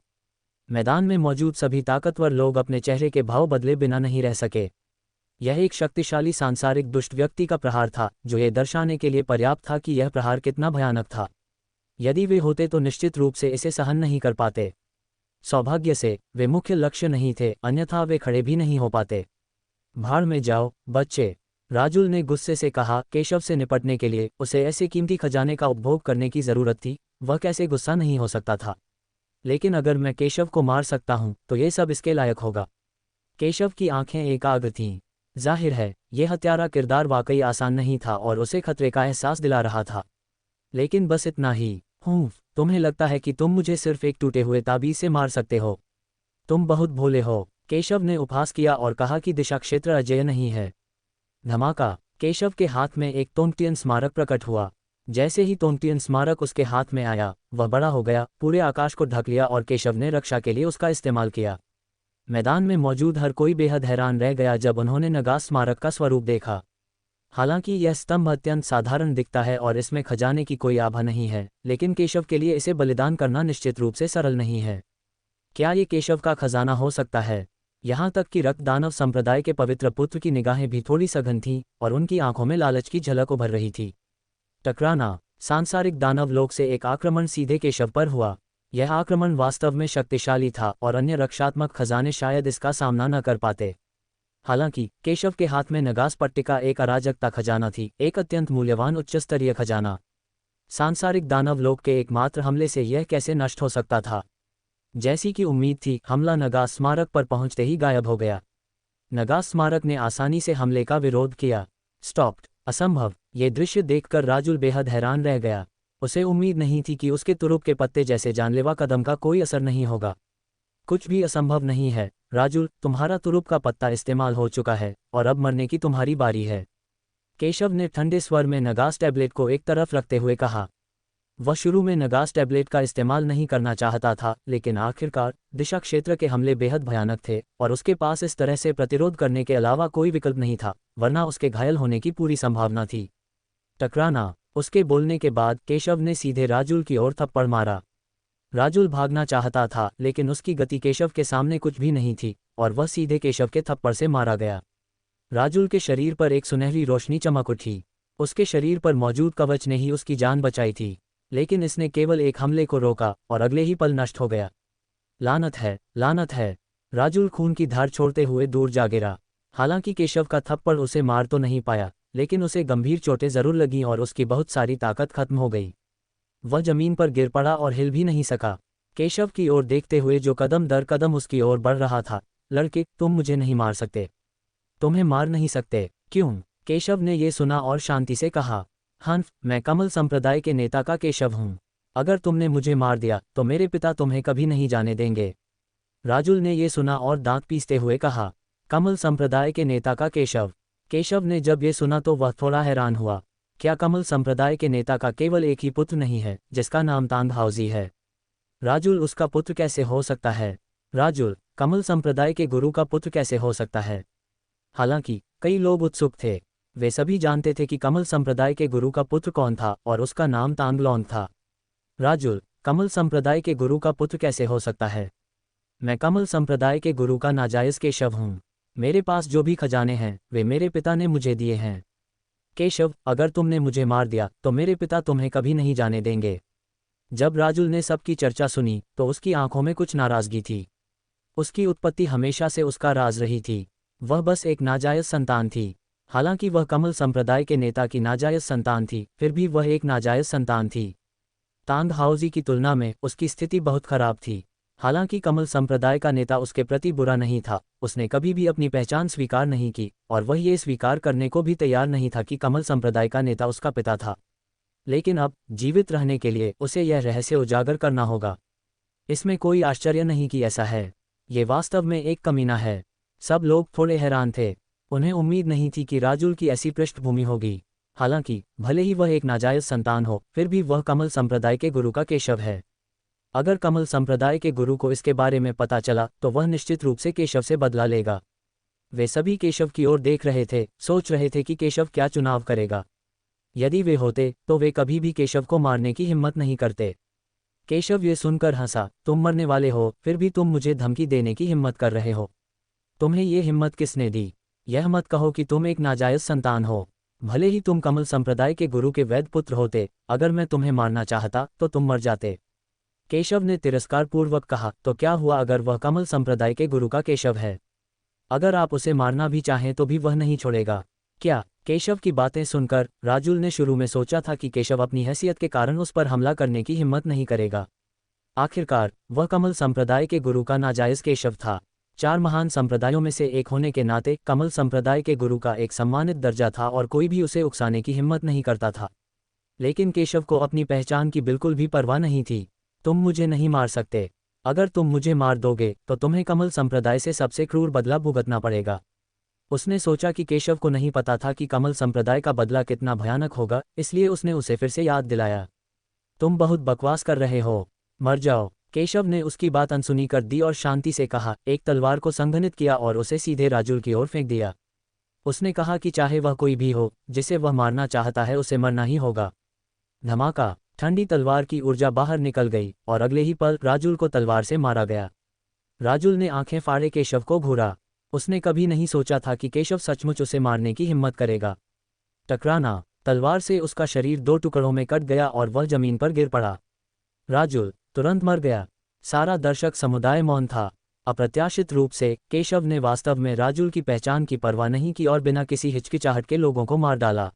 मैदान में मौजूद सभी ताकतवर लोग अपने चेहरे के भाव बदले बिना नहीं रह सके। यह एक शक्तिशाली सांसारिक दुष्ट व्यक्ति का प्रहार था, जो ये दर्शाने के लिए पर्याप्त था कि यह प्रहार कितना भयानक था। यदि वे होते तो निश्चित रूप से इसे सहन नहीं कर पाते। सौभाग्य से वे मुख्य लक्ष्य नहीं थे, अन्यथा वे खड़े भी नहीं हो पाते। भाड़ में जाओ बच्चे, राजुल ने गुस्से से कहा। केशव से निपटने के लिए उसे ऐसे कीमती खजाने का उपभोग करने की जरूरत थी, वह कैसे गुस्सा नहीं हो सकता था। लेकिन अगर मैं केशव को मार सकता हूं तो ये सब इसके लायक होगा। केशव की आंखें एकाग्र थीं। जाहिर है यह हत्यारा किरदार वाकई आसान नहीं था और उसे खतरे का एहसास दिला रहा था। लेकिन बस इतना ही। तुम्हें लगता है कि तुम मुझे सिर्फ एक टूटे हुए ताबीज से मार सकते हो? तुम बहुत भोले हो, केशव ने उपहास किया और कहा कि दिशा क्षेत्र अजेय नहीं है। धमाका, केशव के हाथ में एक तोंगटियन स्मारक प्रकट हुआ। जैसे ही तोंगटियन स्मारक उसके हाथ में आया, वह बड़ा हो गया, पूरे आकाश को ढक लिया और केशव ने रक्षा के लिए उसका इस्तेमाल किया। मैदान में मौजूद हर कोई बेहद हैरान रह गया जब उन्होंने नगास स्मारक का स्वरूप देखा। हालांकि यह स्तंभ अत्यंत साधारण दिखता है और इसमें खजाने की कोई आभा नहीं है, लेकिन केशव के लिए इसे बलिदान करना निश्चित रूप से सरल नहीं है। क्या ये केशव का खजाना हो सकता है? यहाँ तक कि रक्त दानव संप्रदाय के पवित्र पुत्र की निगाहें भी थोड़ी सघन थीं और उनकी आंखों में लालच की झलक उभर रही थी। टकराना, सांसारिक दानव लोक से एक आक्रमण सीधे केशव पर हुआ। यह आक्रमण वास्तव में शक्तिशाली था और अन्य रक्षात्मक खजाने शायद इसका सामना न कर पाते। हालांकि केशव के हाथ में नगास पट्टिका एक अराजकता खजाना थी, एक अत्यंत मूल्यवान उच्च स्तरीय खजाना। सांसारिक दानव लोक के एकमात्र हमले से यह कैसे नष्ट हो सकता था? जैसी कि उम्मीद थी, हमला नगास स्मारक पर पहुंचते ही गायब हो गया। नगास स्मारक ने आसानी से हमले का विरोध किया। स्टॉप्ड, असंभव। ये दृश्य देखकर राजुल बेहद हैरान रह गया। उसे उम्मीद नहीं थी कि उसके तुरुप के पत्ते जैसे जानलेवा कदम का कोई असर नहीं होगा। कुछ भी असंभव नहीं है राजुल, तुम्हारा तुरुप का पत्ता इस्तेमाल हो चुका है और अब मरने की तुम्हारी बारी है। केशव ने ठंडे स्वर में नगास टैबलेट को एक तरफ रखते हुए कहा। वह शुरू में नगास टैबलेट का इस्तेमाल नहीं करना चाहता था, लेकिन आखिरकार दिशा क्षेत्र के हमले बेहद भयानक थे और उसके पास इस तरह से प्रतिरोध करने के अलावा कोई विकल्प नहीं था, वरना उसके घायल होने की पूरी संभावना थी। टकराना, उसके बोलने के बाद केशव ने सीधे राजुल की ओर थप्पड़ मारा। राजुल भागना चाहता था, लेकिन उसकी गति केशव के सामने कुछ भी नहीं थी और वह सीधे केशव के थप्पड़ से मारा गया। राजुल के शरीर पर एक सुनहरी रोशनी चमक उठी। उसके शरीर पर मौजूद कवच ने ही उसकी जान बचाई थी, लेकिन इसने केवल एक हमले को रोका और अगले ही पल नष्ट हो गया। लानत है, लानत है। राजुल खून की धार छोड़ते हुए दूर जा गिरा। हालांकि केशव का थप्पड़ उसे मार तो नहीं पाया, लेकिन उसे गंभीर चोटें जरूर लगीं और उसकी बहुत सारी ताकत खत्म हो गई। वह जमीन पर गिर पड़ा और हिल भी नहीं सका। केशव की ओर देखते हुए जो कदम दर कदम उसकी ओर बढ़ रहा था। लड़के, तुम मुझे नहीं मार सकते। तुम्हें मार नहीं सकते। क्यों? केशव ने ये सुना और शांति से कहा। हंफ, मैं कमल संप्रदाय के नेता का केशव हूँ। अगर तुमने मुझे मार दिया तो मेरे पिता तुम्हें कभी नहीं जाने देंगे। राजुल ने ये सुना और दांत पीसते हुए कहा। कमल संप्रदाय के नेता का केशव। केशव ने जब ये सुना तो वह थोड़ा हैरान हुआ। क्या कमल संप्रदाय के नेता का केवल एक ही पुत्र नहीं है जिसका नाम तांग हाउजी है? राजुल, उसका पुत्र कैसे हो सकता है? राजुल, कमल संप्रदाय के गुरु का पुत्र कैसे हो सकता है? हालांकि कई लोग उत्सुक थे। वे सभी जानते थे कि कमल संप्रदाय के गुरु का पुत्र कौन था और उसका नाम तांगलोंग था। राजुल, कमल संप्रदाय के गुरु का पुत्र कैसे हो सकता है? मैं कमल संप्रदाय के गुरु का नाजायज केशव हूँ। मेरे पास जो भी खजाने हैं वे मेरे पिता ने मुझे दिए हैं। केशव, अगर तुमने मुझे मार दिया तो मेरे पिता तुम्हें कभी नहीं जाने देंगे। जब राजुल ने सबकी चर्चा सुनी तो उसकी आंखों में कुछ नाराजगी थी। उसकी उत्पत्ति हमेशा से उसका राज रही थी। वह बस एक नाजायज संतान थी। हालांकि वह कमल संप्रदाय के नेता की नाजायज संतान थी, फिर भी वह एक नाजायज संतान थी। तांग हाउजी की तुलना में उसकी स्थिति बहुत खराब थी। हालांकि कमल संप्रदाय का नेता उसके प्रति बुरा नहीं था, उसने कभी भी अपनी पहचान स्वीकार नहीं की और वह ये स्वीकार करने को भी तैयार नहीं था कि कमल संप्रदाय का नेता उसका पिता था। लेकिन अब जीवित रहने के लिए उसे यह रहस्य उजागर करना होगा। इसमें कोई आश्चर्य नहीं कि ऐसा है। ये वास्तव में एक कमीना है। सब लोग थोड़े हैरान थे। उन्हें उम्मीद नहीं थी कि राजुल की ऐसी पृष्ठभूमि होगी। हालांकि भले ही वह एक नाजायज संतान हो, फिर भी वह कमल संप्रदाय के गुरु का केशव है। अगर कमल संप्रदाय के गुरु को इसके बारे में पता चला तो वह निश्चित रूप से केशव से बदला लेगा। वे सभी केशव की ओर देख रहे थे, सोच रहे थे कि केशव क्या चुनाव करेगा। यदि वे होते तो वे कभी भी केशव को मारने की हिम्मत नहीं करते। केशव ये सुनकर हंसा, तुम मरने वाले हो, फिर भी तुम मुझे धमकी देने की हिम्मत कर रहे हो। तुम्हें ये हिम्मत किसने दी? यह मत कहो कि तुम एक नाजायज संतान हो। भले ही तुम कमल संप्रदाय के गुरु के वैध पुत्र होते, अगर मैं तुम्हें मारना चाहता तो तुम मर जाते। केशव ने तिरस्कारपूर्वक कहा, तो क्या हुआ अगर वह कमल संप्रदाय के गुरु का केशव है? अगर आप उसे मारना भी चाहें तो भी वह नहीं छोड़ेगा। क्या? केशव की बातें सुनकर राजुल ने शुरू में सोचा था कि केशव अपनी हैसियत के कारण उस पर हमला करने की हिम्मत नहीं करेगा। आखिरकार वह कमल संप्रदाय के गुरु का नाजायज केशव था। 4 महान संप्रदायों में से एक होने के नाते कमल संप्रदाय के गुरु का एक सम्मानित दर्जा था और कोई भी उसे उकसाने की हिम्मत नहीं करता था। लेकिन केशव को अपनी पहचान की बिल्कुल भी परवाह नहीं थी। तुम मुझे नहीं मार सकते। अगर तुम मुझे मार दोगे तो तुम्हें कमल संप्रदाय से सबसे क्रूर बदला भुगतना पड़ेगा। उसने सोचा कि केशव को नहीं पता था कि कमल संप्रदाय का बदला कितना भयानक होगा, इसलिए उसने उसे फिर से याद दिलाया। तुम बहुत बकवास कर रहे हो, मर जाओ। केशव ने उसकी बात अनसुनी कर दी और शांति से कहा, एक तलवार को संघनित किया और उसे सीधे राजुल की ओर फेंक दिया। उसने कहा कि चाहे वह कोई भी हो, जिसे वह मारना चाहता है उसे मरना ही होगा। धमाका! ठंडी तलवार की ऊर्जा बाहर निकल गई और अगले ही पल राजुल को तलवार से मारा गया। राजुल ने आंखें फाड़े केशव को घूरा। उसने कभी नहीं सोचा था कि केशव सचमुच उसे मारने की हिम्मत करेगा। टकराना! तलवार से उसका शरीर 2 टुकड़ों में कट गया और वह जमीन पर गिर पड़ा। राजुल तुरंत मर गया। सारा दर्शक समुदाय मौन था। अप्रत्याशित रूप से केशव ने वास्तव में राजुल की पहचान की परवाह नहीं की और बिना किसी हिचकिचाहट के लोगों को मार डाला।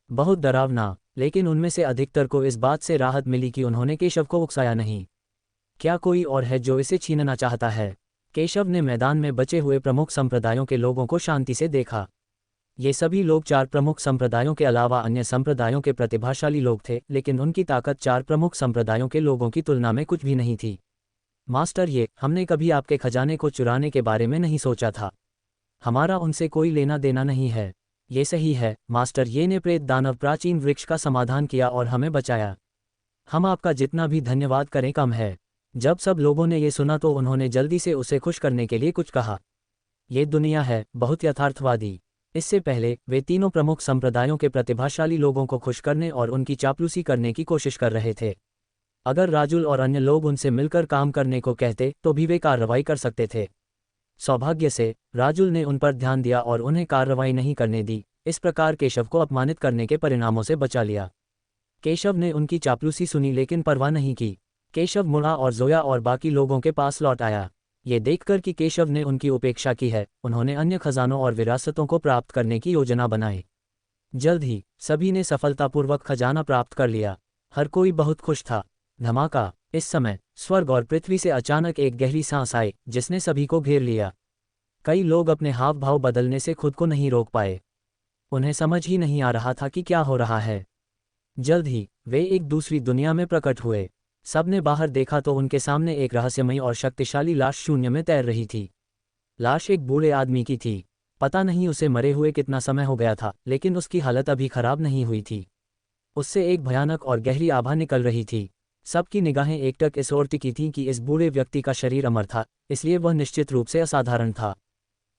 बहुत डरावना, लेकिन उनमें से अधिकतर को इस बात से राहत मिली कि उन्होंने केशव को उकसाया नहीं। क्या कोई और है जो इसे छीनना चाहता है? केशव ने मैदान में बचे हुए प्रमुख संप्रदायों के लोगों को शांति से देखा। ये सभी लोग 4 प्रमुख संप्रदायों के अलावा अन्य संप्रदायों के प्रतिभाशाली लोग थे, लेकिन उनकी ताकत 4 प्रमुख संप्रदायों के लोगों की तुलना में कुछ भी नहीं थी। मास्टर, हमने कभी आपके खजाने को चुराने के बारे में नहीं सोचा था। हमारा उनसे कोई लेना देना नहीं है। ये सही है मास्टर, ये ने प्रेत दानव प्राचीन वृक्ष का समाधान किया और हमें बचाया। हम आपका जितना भी धन्यवाद करें कम है। जब सब लोगों ने ये सुना तो उन्होंने जल्दी से उसे खुश करने के लिए कुछ कहा। ये दुनिया है बहुत यथार्थवादी। इससे पहले वे तीनों प्रमुख संप्रदायों के प्रतिभाशाली लोगों को खुश करने और उनकी चापलूसी करने की कोशिश कर रहे थे। अगर राजुल और अन्य लोग उनसे मिलकर काम करने को कहते तो भी वे कार्रवाई कर सकते थे। सौभाग्य से राजुल ने उन पर ध्यान दिया और उन्हें कार्रवाई नहीं करने दी। इस प्रकार केशव को अपमानित करने के परिणामों से बचा लिया। केशव ने उनकी चापलूसी सुनी लेकिन परवाह नहीं की। केशव मुड़ा और जोया और बाकी लोगों के पास लौट आया। ये देखकर कि केशव ने उनकी उपेक्षा की है, उन्होंने अन्य खजानों और विरासतों को प्राप्त करने की योजना बनाई। जल्द ही सभी ने सफलतापूर्वक खजाना प्राप्त कर लिया। हर कोई बहुत खुश था। धमाका! इस समय स्वर्ग और पृथ्वी से अचानक एक गहरी सांस आई जिसने सभी को घेर लिया। कई लोग अपने हाव भाव बदलने से खुद को नहीं रोक पाए। उन्हें समझ ही नहीं आ रहा था कि क्या हो रहा है। जल्द ही वे एक दूसरी दुनिया में प्रकट हुए। सबने बाहर देखा तो उनके सामने एक रहस्यमयी और शक्तिशाली लाश शून्य में तैर रही थी। लाश एक बूढ़े आदमी की थी। पता नहीं उसे मरे हुए कितना समय हो गया था, लेकिन उसकी हालत अभी खराब नहीं हुई थी। उससे एक भयानक और गहरी आभा निकल रही थी। सबकी निगाहें एकटक इस ओर टिकी थीं कि इस बूढ़े व्यक्ति का शरीर अमर था, इसलिए वह निश्चित रूप से असाधारण था।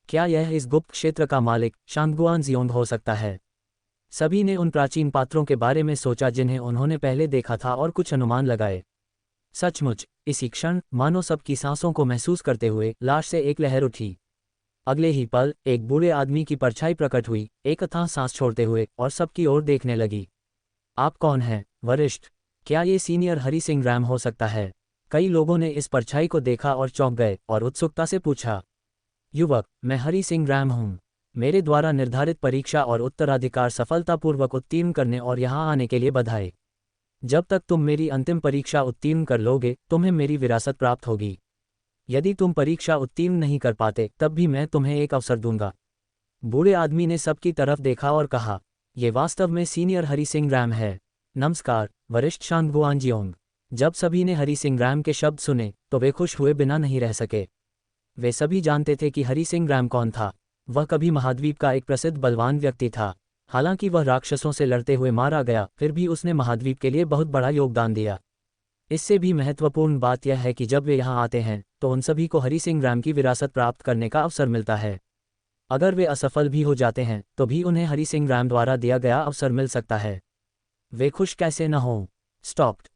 क्या यह इस गुप्त क्षेत्र का मालिक शांगगुआन जियोंग हो सकता है? सभी ने उन प्राचीन पात्रों के बारे में सोचा जिन्हें उन्होंने पहले देखा था और कुछ अनुमान लगाए। सचमुच इसी क्षण मानो सबकी सांसों को महसूस करते हुए लाश से एक लहर उठी। अगले ही पल एक बूढ़े आदमी की परछाई प्रकट हुई, एक अथाह सांस छोड़ते हुए, और सबकी ओर देखने लगी। आप कौन हैं, वरिष्ठ? क्या ये सीनियर हरि सिंह रैम हो सकता है? कई लोगों ने इस परछाई को देखा और चौंक गए और उत्सुकता से पूछा। युवक, मैं हरि सिंह रैम हूँ। मेरे द्वारा निर्धारित परीक्षा और उत्तराधिकार सफलतापूर्वक उत्तीर्ण करने और यहाँ आने के लिए बधाई। जब तक तुम मेरी अंतिम परीक्षा उत्तीर्ण कर लोगे तुम्हें मेरी विरासत प्राप्त होगी। यदि तुम परीक्षा उत्तीर्ण नहीं कर पाते तब भी मैं तुम्हें एक अवसर दूंगा। बूढ़े आदमी ने सबकी तरफ देखा और कहा, ये वास्तव में सीनियर हरि सिंह रैम है। नमस्कार वरिष्ठ शांगगुआन जियोंग। जब सभी ने हरि सिंह रैम के शब्द सुने तो वे खुश हुए बिना नहीं रह सके। वे सभी जानते थे कि हरि सिंह रैम कौन था। वह कभी महाद्वीप का एक प्रसिद्ध बलवान व्यक्ति था। हालांकि वह राक्षसों से लड़ते हुए मारा गया, फिर भी उसने महाद्वीप के लिए बहुत बड़ा योगदान दिया। इससे भी महत्वपूर्ण बात यह है कि जब वे यहाँ आते हैं तो उन सभी को हरि सिंह रैम की विरासत प्राप्त करने का अवसर मिलता है। अगर वे असफल भी हो जाते हैं तो भी उन्हें हरि सिंह रैम द्वारा दिया गया अवसर मिल सकता है। वे खुश कैसे न हों। स्टॉप्ड।